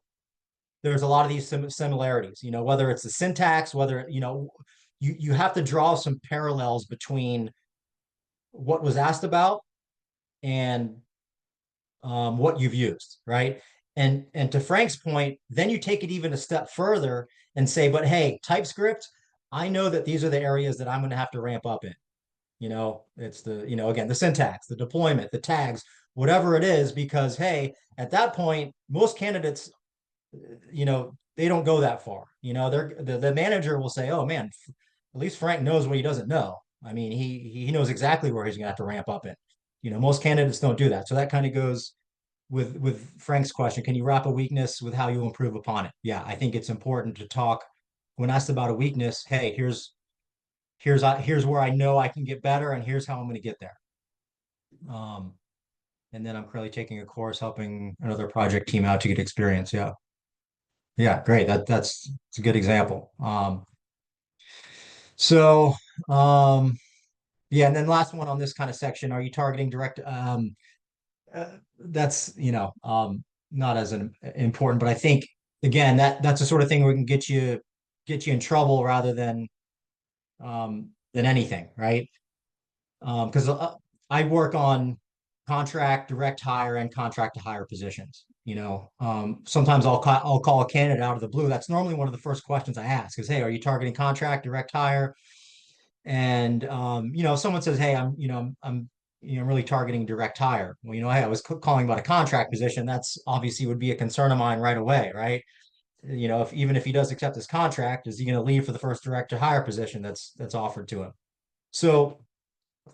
there's a lot of these similarities, whether it's the syntax, whether, you have to draw some parallels between what was asked about and what you've used, right? And to Frank's point, then you take it even a step further and say, but hey, TypeScript, I know that these are the areas that I'm going to have to ramp up in. It's the, again, the syntax, the deployment, the tags, whatever it is, because hey, at that point, most candidates, they don't go that far. The manager will say, oh man, at least Frank knows what he doesn't know. I mean, he knows exactly where he's gonna have to ramp up in. Most candidates don't do that. So that kind of goes with Frank's question. Can you wrap a weakness with how you improve upon it? Yeah, I think it's important to talk when asked about a weakness. Hey, here's where I know I can get better, and here's how I'm going to get there. And then I'm currently taking a course helping another project team out to get experience. Yeah. Yeah, great. That's a good example. So yeah, and then last one on this kind of section, are you targeting direct that's not as important, but I think again that's the sort of thing where we can get you in trouble rather than anything, right? Because I work on contract, direct hire, and contract to hire positions. Sometimes I'll call a candidate out of the blue. That's normally one of the first questions I ask is, hey, are you targeting contract, direct hire? And someone says, hey, I'm really targeting direct hire. Well, hey, I was calling about a contract position. That's obviously would be a concern of mine right away, right? Even if he does accept this contract, is he going to leave for the first direct to hire position that's offered to him? So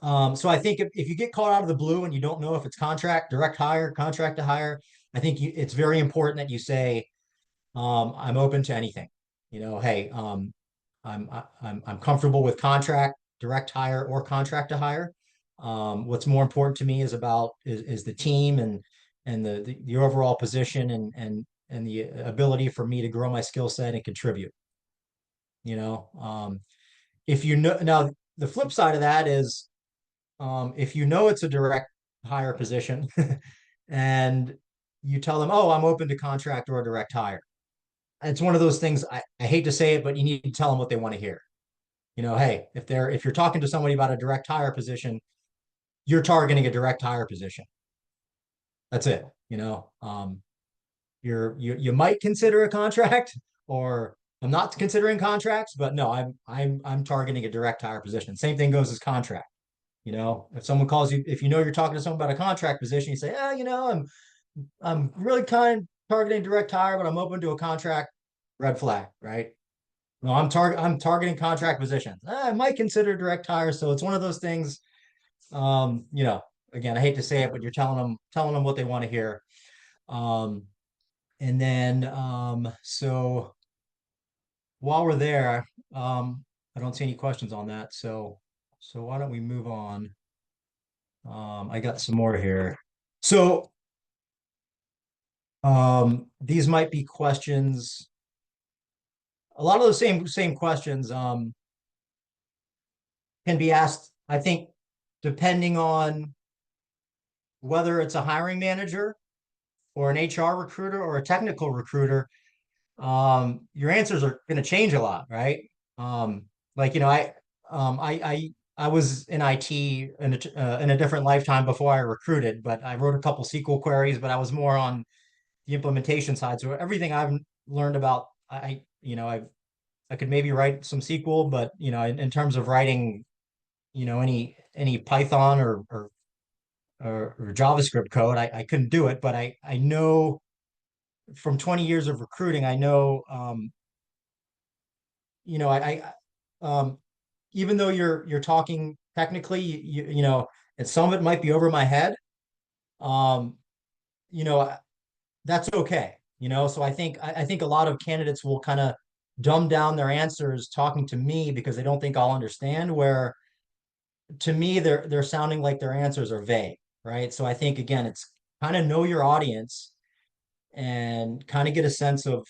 I think if you get caught out of the blue and you don't know if it's contract, direct hire, contract to hire, I think it's very important that you say, I'm open to anything. Hey, I'm comfortable with contract, direct hire, or contract to hire. What's more important to me is the team and the overall position and the ability for me to grow my skill set and contribute. If now the flip side of that is, if it's a direct hire position and you tell them, oh, I'm open to contract or direct hire. It's one of those things, I hate to say it, but you need to tell them what they want to hear. Hey, if you're talking to somebody about a direct hire position, you're targeting a direct hire position. That's it. You might consider a contract, or I'm not considering contracts, but no, I'm targeting a direct hire position. Same thing goes as contract. If someone calls you, if you're talking to someone about a contract position, you say, I'm really kind of targeting direct hire, but I'm open to a contract. Red flag, right? No, I'm targeting contract positions. I might consider direct hire. So it's one of those things. Again, I hate to say it, but you're telling them what they want to hear. And then so while we're there, I don't see any questions on that. So why don't we move on? I got some more here. So these might be questions. A lot of those same questions can be asked, I think, depending on whether it's a hiring manager or an HR recruiter or a technical recruiter. Your answers are going to change a lot, right? I was in IT in a different lifetime before I recruited, but I wrote a couple SQL queries, but I was more on the implementation side. So everything I've learned about, I could maybe write some SQL, but in terms of writing, any Python or JavaScript code, I couldn't do it. But I know from 20 years of recruiting, I know, even though you're talking technically, and some of it might be over my head, that's okay. So I think a lot of candidates will kind of dumb down their answers talking to me because they don't think I'll understand, where to me they're sounding like their answers are vague, right? So I think again, it's kind of know your audience and kind of get a sense of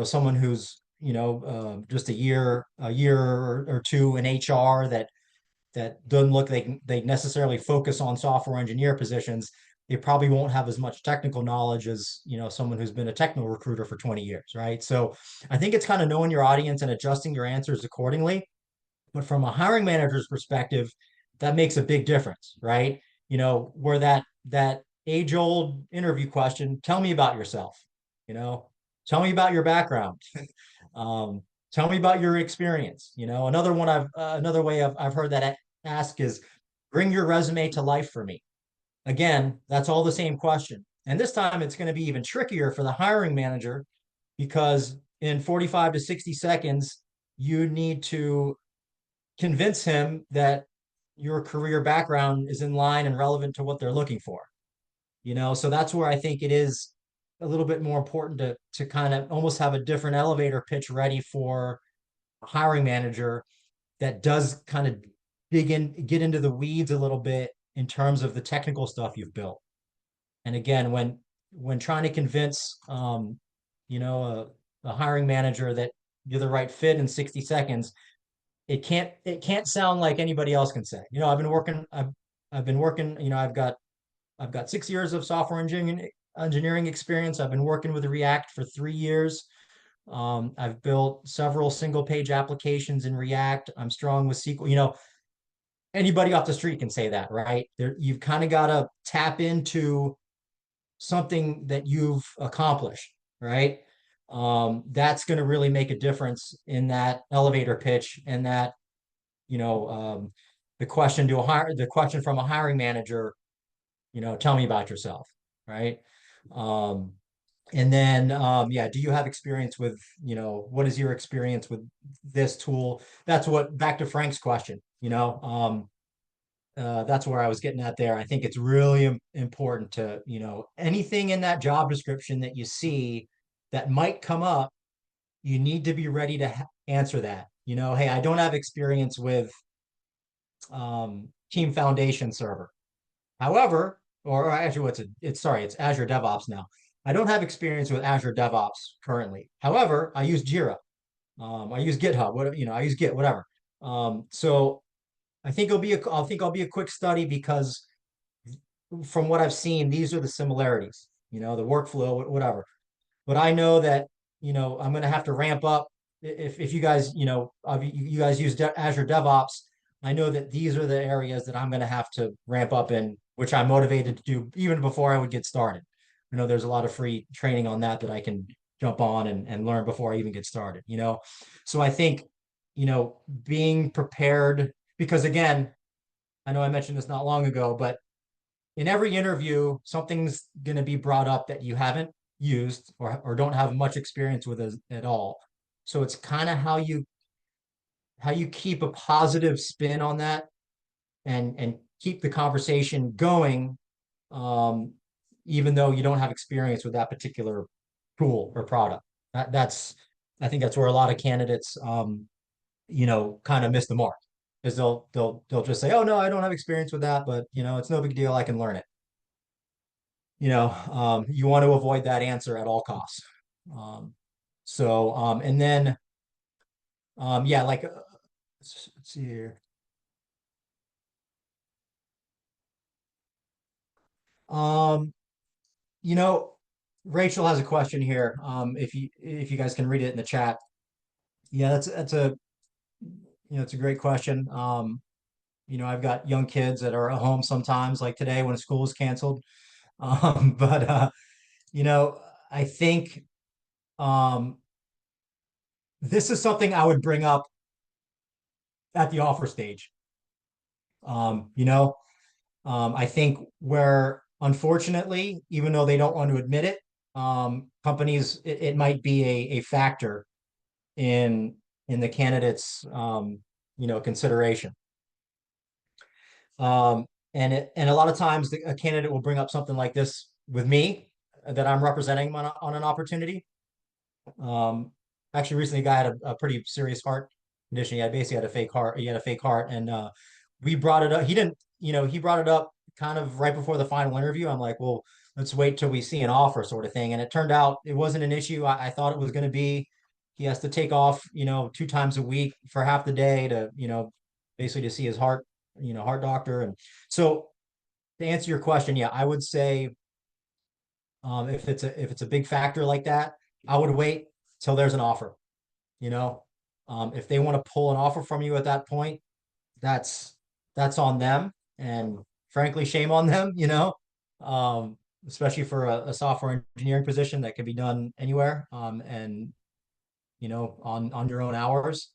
someone who's just a year or two in HR that that doesn't look they necessarily focus on software engineer positions, they probably won't have as much technical knowledge as, you know, someone who's been a technical recruiter for 20 years, right? So I think it's kind of knowing your audience and adjusting your answers accordingly. But from a hiring manager's perspective, that makes a big difference, right? You know, where that age-old interview question, tell me about yourself, you know, tell me about your background. um, Tell me about your experience. You know, another one another way I've heard that ask is bring your resume to life for me. Again, that's all the same question. And this time it's going to be even trickier for the hiring manager because in 45 to 60 seconds, you need to convince him that your career background is in line and relevant to what they're looking for. You know, so that's where I think it is a little bit more important to kind of almost have a different elevator pitch ready for a hiring manager that does kind of get into the weeds a little bit in terms of the technical stuff you've built. And again, when trying to convince you know, a hiring manager that you're the right fit in 60 seconds, it can't sound like anybody else can say. You know, I've been working, you know, I've got 6 years of software engineering experience. I've been working with React for 3 years. I've built several single page applications in React. I'm strong with SQL. You know, anybody off the street can say that, right? You've kind of got to tap into something that you've accomplished, right? That's going to really make a difference in that elevator pitch and that, you know, the question from a hiring manager, you know, tell me about yourself, right? And then, yeah, do you have experience with, you know, what is your experience with this tool? That's back to Frank's question, you know, that's where I was getting at there. I think it's really important to, you know, anything in that job description that you see that might come up, you need to be ready to answer that. You know, hey, I don't have experience with Team Foundation server. However, or actually, it's Azure DevOps now. I don't have experience with Azure DevOps currently. However, I use Jira. I use GitHub. Whatever, you know, I use Git. Whatever. So I think I'll be a quick study because from what I've seen, these are the similarities. You know, the workflow, whatever. But I know that, you know, I'm going to have to ramp up if you guys, you know, you guys use Azure DevOps. I know that these are the areas that I'm going to have to ramp up in, which I'm motivated to do even before I would get started. You know, there's a lot of free training on that I can jump on and learn before I even get started, you know? So I think, you know, being prepared, because again, I know I mentioned this not long ago, but in every interview, something's going to be brought up that you haven't used or don't have much experience with at all. So it's kind of how you keep a positive spin on that and keep the conversation going, even though you don't have experience with that particular tool or product. I think that's where a lot of candidates, you know, kind of miss the mark, is they'll just say, oh no, I don't have experience with that, but you know, it's no big deal, I can learn it. You know, you want to avoid that answer at all costs. And then, yeah, like, let's see here. You know, Rachel has a question here. If you guys can read it in the chat. Yeah, that's a, you know, it's a great question. You know, I've got young kids that are at home sometimes, like today when school is canceled. But you know, I think this is something I would bring up at the offer stage. You know, I think where unfortunately, even though they don't want to admit it, companies, it might be a factor in the candidate's you know, consideration. And a lot of times a candidate will bring up something like this with me that I'm representing on an opportunity. Actually, recently, a guy had a pretty serious heart condition. He basically had a fake heart. He had a fake heart, and we brought it up. He didn't, you know, he brought it up kind of right before the final interview. I'm like, well, let's wait till we see an offer, sort of thing. And it turned out it wasn't an issue. I thought it was going to be. He has to take off, you know, 2 times a week for half the day to, you know, basically to see his heart heart doctor. And so to answer your question, yeah, I would say, if it's a big factor like that, I would wait till there's an offer, you know? If they want to pull an offer from you at that point, that's on them. And frankly, shame on them, especially for a software engineering position that can be done anywhere, and on your own hours.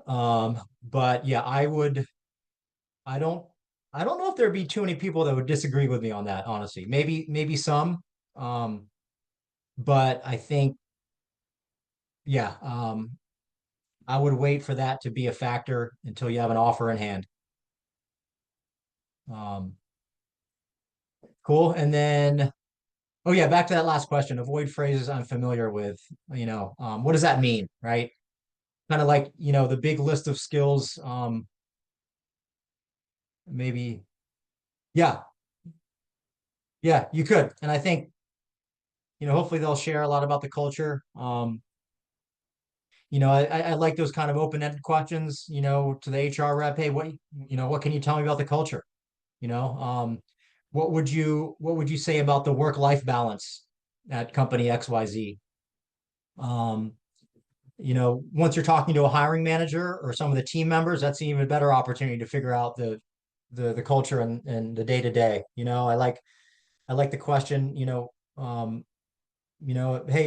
But yeah, I don't know if there'd be too many people that would disagree with me on that, honestly. Maybe some. But I think, yeah, I would wait for that to be a factor until you have an offer in hand. Cool. And then, oh yeah, back to that last question. Avoid phrases I'm familiar with. What does that mean, right? Kind of like, the big list of skills. Maybe, yeah, yeah, you could. And I think, hopefully they'll share a lot about the culture. I like those kind of open-ended questions, to the HR rep. Hey, what can you tell me about the culture? What would you say about the work-life balance at company XYZ? Once you're talking to a hiring manager or some of the team members, that's an even better opportunity to figure out the culture and the day-to-day. I like the question, hey,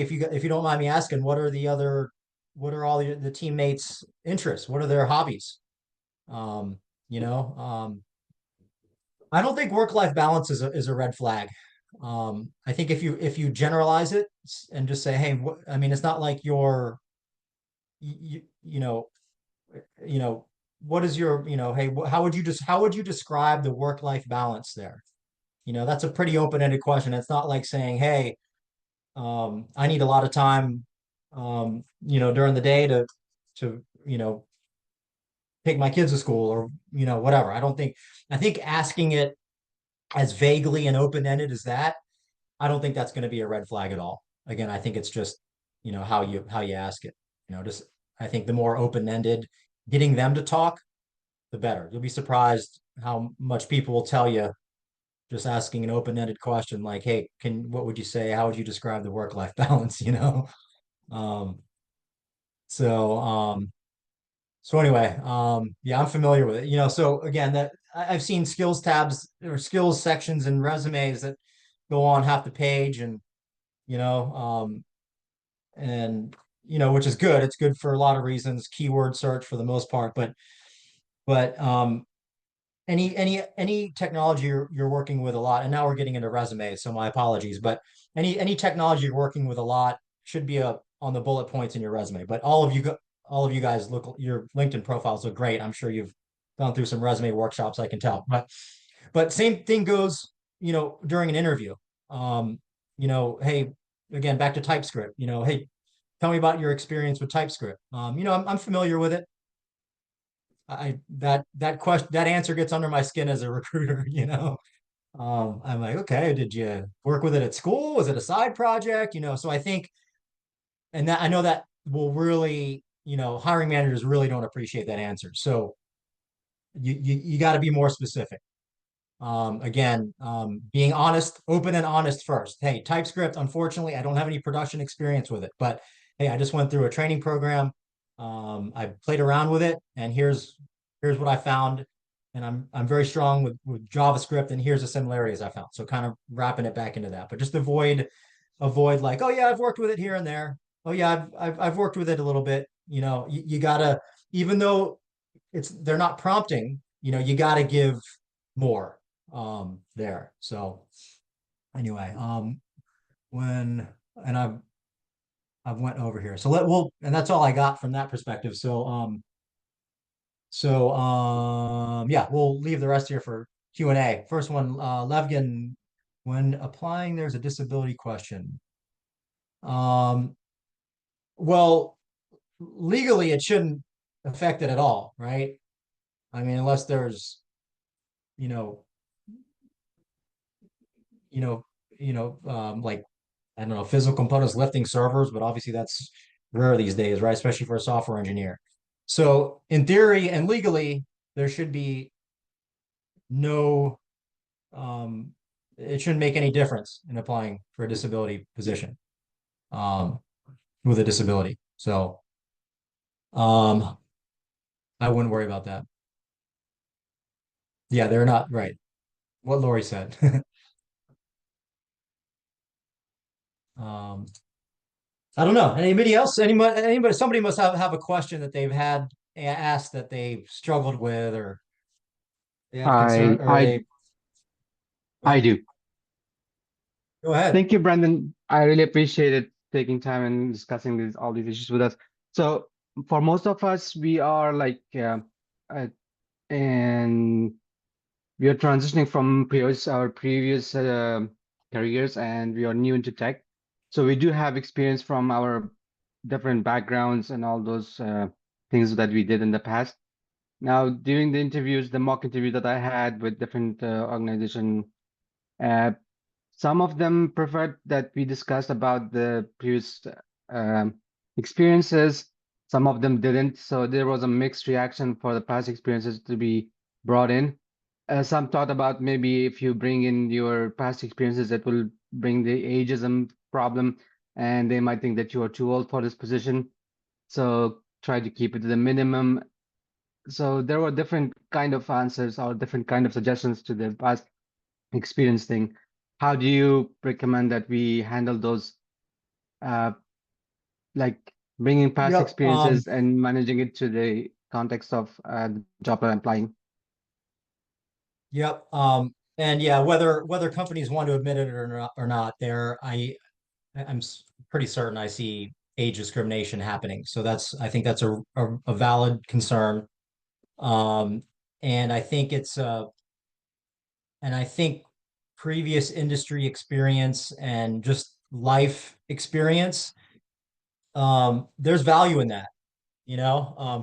if you don't mind me asking, what are all the teammates' interests? What are their hobbies? Um, you know, I don't think work-life balance is a red flag. I think if you generalize it and just say, hey, I mean, it's not like you know, what is your, hey, how would you describe the work-life balance there? That's a pretty open-ended question. It's not like saying, hey, I need a lot of time, during the day to, take my kids to school or, whatever. I think asking it as vaguely and open-ended as that, I don't think that's going to be a red flag at all. Again, I think it's just, how you ask it, just, I think the more open-ended, getting them to talk, the better. You'll be surprised how much people will tell you just asking an open-ended question like, hey, what would you say? How would you describe the work-life balance? Um, so, so anyway, yeah, I'm familiar with it, so again, I've seen skills tabs or skills sections and resumes that go on half the page and, you know, um, and, which is good. It's good for a lot of reasons, keyword search for the most part, but, any technology you're working with a lot, and now we're getting into resumes, so my apologies, but any technology you're working with a lot should be on the bullet points in your resume. But all of you guys your LinkedIn profiles look great. I'm sure you've gone through some resume workshops, I can tell. But same thing goes, during an interview. Hey, again, back to TypeScript, hey, tell me about your experience with TypeScript. I'm familiar with it. That answer gets under my skin as a recruiter, I'm like, okay, did you work with it at school? Was it a side project? So I think, and that I know that will really, hiring managers really don't appreciate that answer. So you got to be more specific. Again, being honest, open and honest first. Hey, TypeScript, unfortunately, I don't have any production experience with it, but hey, I just went through a training program. I played around with it, and here's what I found. And I'm very strong with JavaScript, and here's the similarities I found. So kind of wrapping it back into that, but just avoid like, oh yeah, I've worked with it here and there. Oh yeah, I've worked with it a little bit. You gotta, even though they're not prompting, you gotta give more there. So anyway, and I've went over here. So and that's all I got from that perspective. Yeah, we'll leave the rest here for Q&A. First one, Levgin, when applying, there's a disability question. Well, legally, it shouldn't affect it at all, right? I mean, unless there's, you know, like, I don't know, physical components lifting servers, but obviously that's rare these days, right? Especially for a software engineer. So in theory and legally, there should be no, it shouldn't make any difference in applying for a disability position, with a disability. So, I wouldn't worry about that. Yeah, they're not right. What Lori said. Um, I don't know. Anybody else? Anybody? Somebody must have a question that they've had asked that they've struggled with, or they have concern, I or I they. I do. Go ahead. Thank you, Brandon. I really appreciated taking time and discussing all these issues with us. So for most of us, we are like uh, and we are transitioning from our previous careers, and we are new into tech. So we do have experience from our different backgrounds and all those things that we did in the past. Now, during the interviews, the mock interview that I had with different organization, uh, some of them preferred that we discussed about the previous um, experiences. Some of them didn't. So there was a mixed reaction for the past experiences to be brought in. Some thought about maybe if you bring in your past experiences, that will bring the ageism problem, and they might think that you are too old for this position. So try to keep it to the minimum. So there were different kind of answers or different kind of suggestions to the past experience thing. How do you recommend that we handle those, uh, like bringing past Yep. experiences and managing it to the context of the job that I'm applying? Yep. And yeah, whether companies want to admit it or not, I'm pretty certain I see age discrimination happening. So I think that's a valid concern. Um, and I think and I think previous industry experience and just life experience, there's value in that,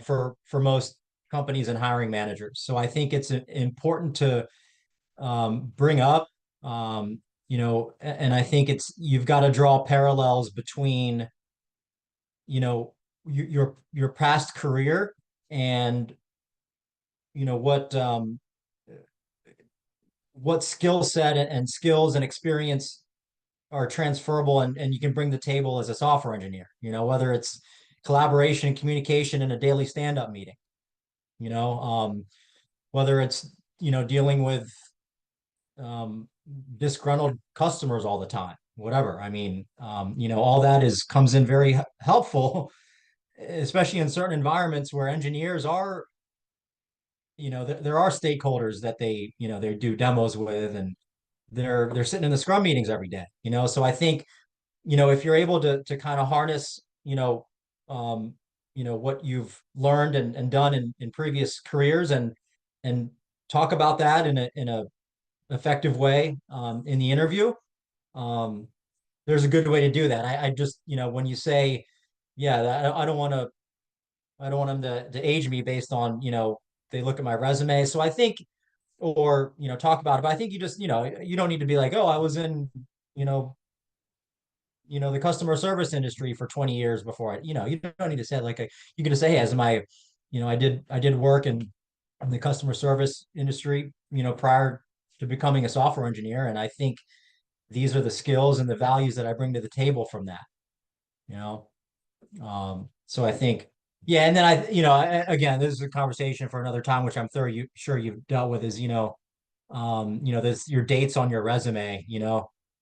for most companies and hiring managers. So I think it's important to bring up, and I think you've got to draw parallels between, you know, your past career and, you know, what skill set and skills and experience are transferable and you can bring the table as a software engineer, whether it's collaboration and communication in a daily stand-up meeting, you know, whether it's, dealing with um, disgruntled customers all the time, whatever. I mean, all that comes in very helpful, especially in certain environments where engineers are, there are stakeholders that they do demos with, and they're sitting in the scrum meetings every day, so I think, if you're able to kind of harness, um, what you've learned and done in previous careers, and talk about that in a effective way, in the interview, um, there's a good way to do that. I just, when you say, yeah, I don't want them to age me based on, they look at my resume. So I think, or, talk about it, but I think you just, you don't need to be like, oh, I was in, you know, the customer service industry for 20 years before you don't need to say it like you can just say, hey, as my, I did work in the customer service industry, prior to becoming a software engineer. And I think these are the skills and the values that I bring to the table from that, you know? So I think, yeah. And then again, this is a conversation for another time, which I'm sure you've dealt with, is, there's your dates on your resume,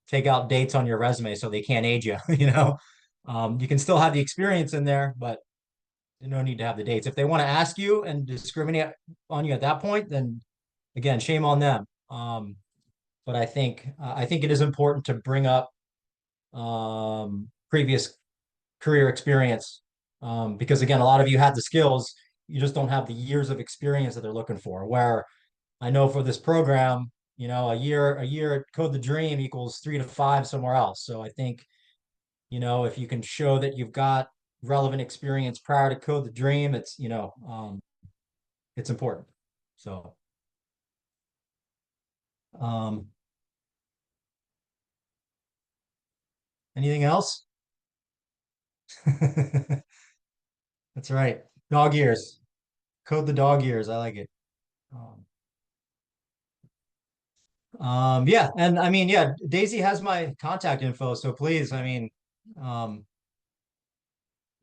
take out dates on your resume so they can't age you, you can still have the experience in there, but you no need to have the dates. If they want to ask you and discriminate on you at that point, then again, shame on them. But I think it is important to bring up previous career experience, because again, a lot of you had the skills, you just don't have the years of experience that they're looking for. Where I know for this program, a year at Code the Dream equals 3 to 5 somewhere else. So I think, if you can show that you've got relevant experience prior to Code the Dream, it's important. So, anything else? That's right. Dog ears. Code the dog ears. I like it. Yeah, and I mean, yeah, Daisy has my contact info, so please, I mean, um,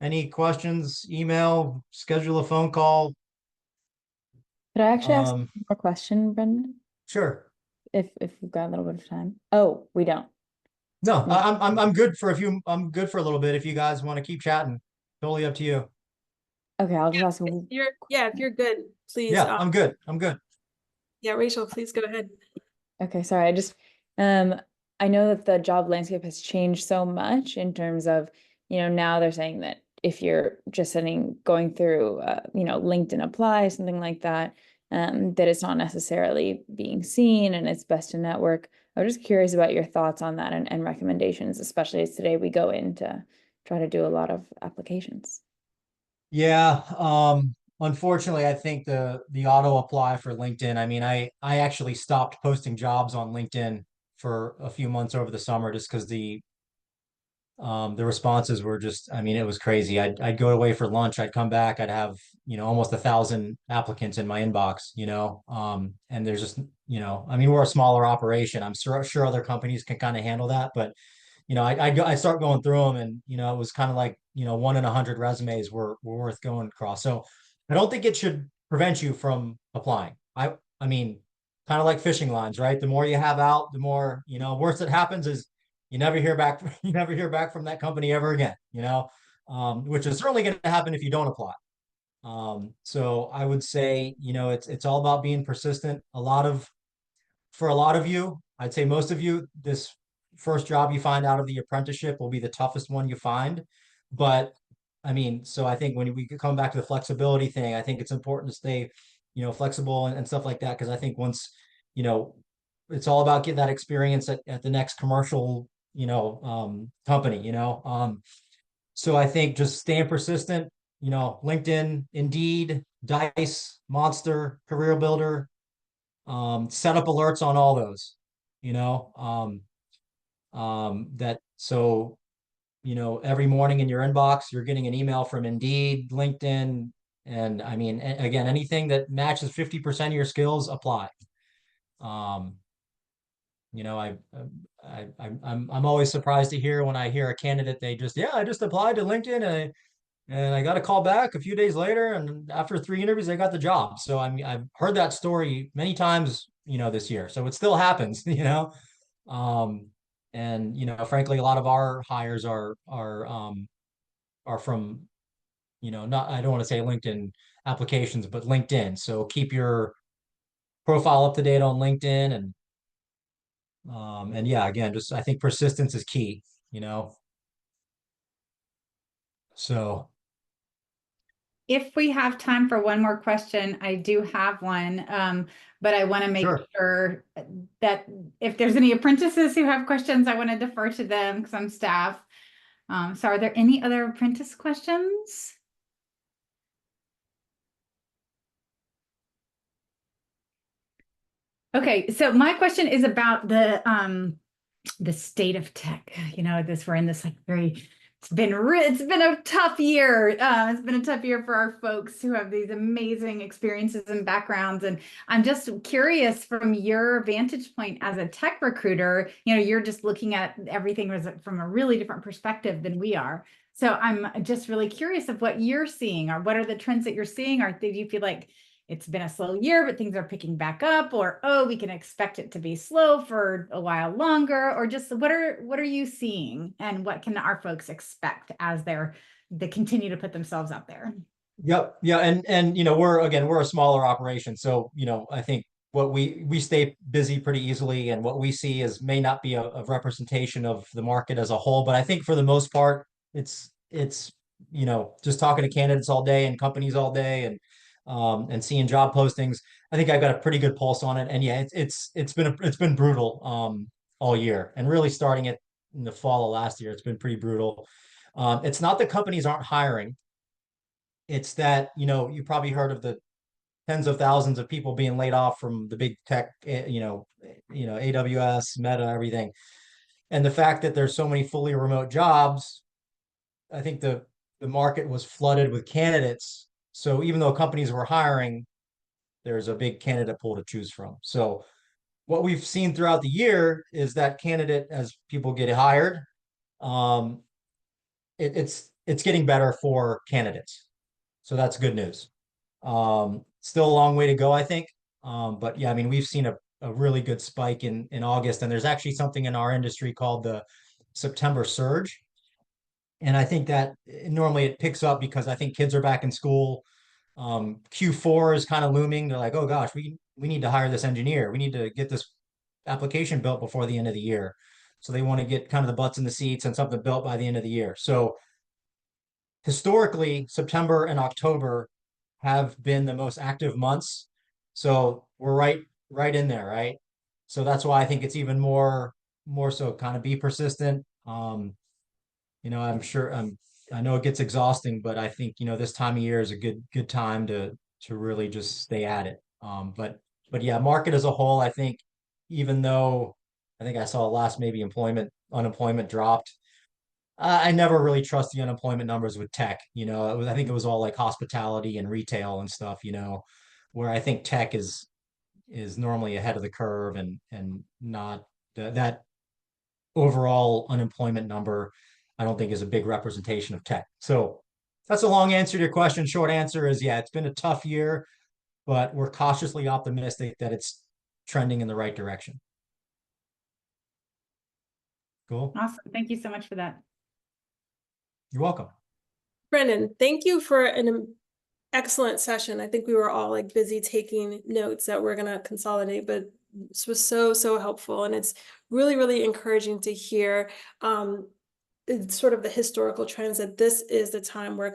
any questions, email, schedule a phone call. Could I actually ask Um, one more question, Brendan? sure. If we've got a little bit of time. Oh, we don't. No, No. I'm good for a few, I'm good for a little bit if you guys want to keep chatting. Totally up to you. Okay, I'll just ask. If you're good, please, Yeah, I'm good. I'm good. yeah, Rachel, please go ahead. Okay, sorry. Um, I know that the job landscape has changed so much in terms of, now they're saying that if you're just going through, LinkedIn Apply, something like that, that it's not necessarily being seen and it's best to network. I was just curious about your thoughts on that and recommendations, especially as today we go in to try to do a lot of applications. Yeah, unfortunately, I think the auto apply for LinkedIn, I mean, I actually stopped posting jobs on LinkedIn for a few months over the summer just because the responses were just, I mean, it was crazy. I'd go away for lunch, I'd come back, I'd have, almost 1,000 applicants in my inbox, and there's just, I mean, we're a smaller operation. I'm sure other companies can kind of handle that, but I start going through them, and it was kind of like 1 in 100 resumes were worth going across. So I don't think it should prevent you from applying. I mean, kind of like fishing lines, right? The more you have out, the more worst that happens is you never hear back. You never hear back from that company ever again. Which is certainly going to happen if you don't apply. So I would say it's all about being persistent. For a lot of you, I'd say most of you, this first job you find out of the apprenticeship will be the toughest one you find. But I mean, so I think when we come back to the flexibility thing, I think it's important to stay, flexible and stuff like that. Because I think once, it's all about getting that experience at the next commercial, company, so I think just staying persistent, LinkedIn, Indeed, Dice, Monster, Career Builder, set up alerts on all those, that so every morning in your inbox you're getting an email from Indeed, LinkedIn, and I mean, again, anything that matches 50% of your skills, apply. um I'm always surprised to hear when I hear a candidate, I just applied to LinkedIn, and I got a call back a few days later, and after 3 interviews, I got the job. So I mean, I've heard that story many times, this year. So it still happens, Um, and frankly, a lot of our hires are from, not, I don't want to say LinkedIn applications, but LinkedIn. So keep your profile up to date on LinkedIn, and yeah, again, just I think persistence is key, So If we have time for one more question, I do have one, but I want to make Sure. sure that if there's any apprentices who have questions, I want to defer to them because I'm staff. So are there any other apprentice questions? Okay, so my question is about the state of tech. We're in this like it's been a tough year. It's been a tough year for our folks who have these amazing experiences and backgrounds. And I'm just curious, from your vantage point as a tech recruiter, you're just looking at everything from a really different perspective than we are. So I'm just really curious of what you're seeing, or what are the trends that you're seeing, or do you feel like it's been a slow year, but things are picking back up, or, oh, we can expect it to be slow for a while longer, or just what are you seeing, and what can our folks expect as they continue to put themselves out there? Yep. Yeah. And we're a smaller operation. So, I think what we stay busy pretty easily, and what we see may not be a representation of the market as a whole. But I think for the most part, it's just talking to candidates all day and companies all day, and seeing job postings. I think I've got a pretty good pulse on it. And yeah, it's been brutal all year, and really starting it in the fall of last year, it's been pretty brutal. It's not that companies aren't hiring. It's that, you probably heard of the tens of thousands of people being laid off from the big tech, AWS, Meta, everything. And the fact that there's so many fully remote jobs, I think the market was flooded with candidates. So even though companies were hiring, there's a big candidate pool to choose from. So what we've seen throughout the year is that candidate, as people get hired, um, it's getting better for candidates. So that's good news. Still a long way to go, I think. But yeah, I mean, we've seen a really good spike in August, and there's actually something in our industry called the September surge. And I think that normally it picks up because I think kids are back in school. Q4 is kind of looming. They're like, oh gosh, we need to hire this engineer. We need to get this application built before the end of the year. So they want to get kind of the butts in the seats and something built by the end of the year. So historically, September and October have been the most active months. So we're right in there, right? So that's why I think it's even more so kind of be persistent. You know, I know it gets exhausting, but I think, you know, this time of year is a good time to really just stay at it. But yeah, market as a whole, I think, even though I think I saw last maybe unemployment dropped. I never really trust the unemployment numbers with tech. You know, I think it was all like hospitality and retail and stuff, you know, where I think tech is normally ahead of the curve and not that overall unemployment number, I don't think is a big representation of tech. So that's a long answer to your question. Short answer is, yeah, it's been a tough year, but we're cautiously optimistic that it's trending in the right direction. Cool. Awesome. Thank you so much for that. You're welcome. Brendan, thank you for an excellent session. I think we were all like busy taking notes that we're going to consolidate, but this was so helpful. And it's really encouraging to hear it's sort of the historical trends that this is the time where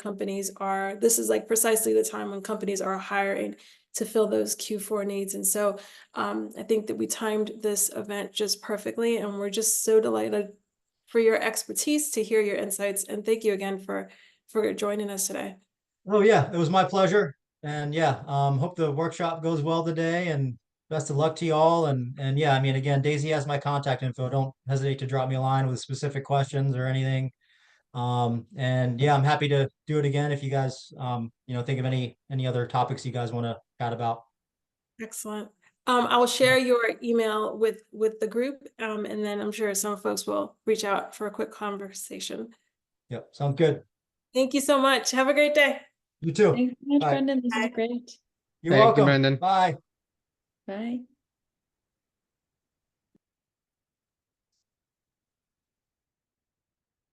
this is like precisely the time when companies are hiring to fill those Q4 needs. And so I think that we timed this event just perfectly, and we're just so delighted for your expertise to hear your insights. And thank you again for joining us today. Oh yeah, it was my pleasure. And yeah, hope the workshop goes well today, and best of luck to you all. And yeah, I mean, again, Daisy has my contact info. Don't hesitate to drop me a line with specific questions or anything. And yeah, I'm happy to do it again if you guys, you know, think of any other topics you guys want to chat about. Excellent. I will share your email with the group, and then I'm sure some folks will reach out for a quick conversation. Yep, sounds good. Thank you so much. Have a great day. You too. Thanks so much, Bye. Brendan. This is Bye. great. You're Thank you, welcome. Brendan. Bye. Bye.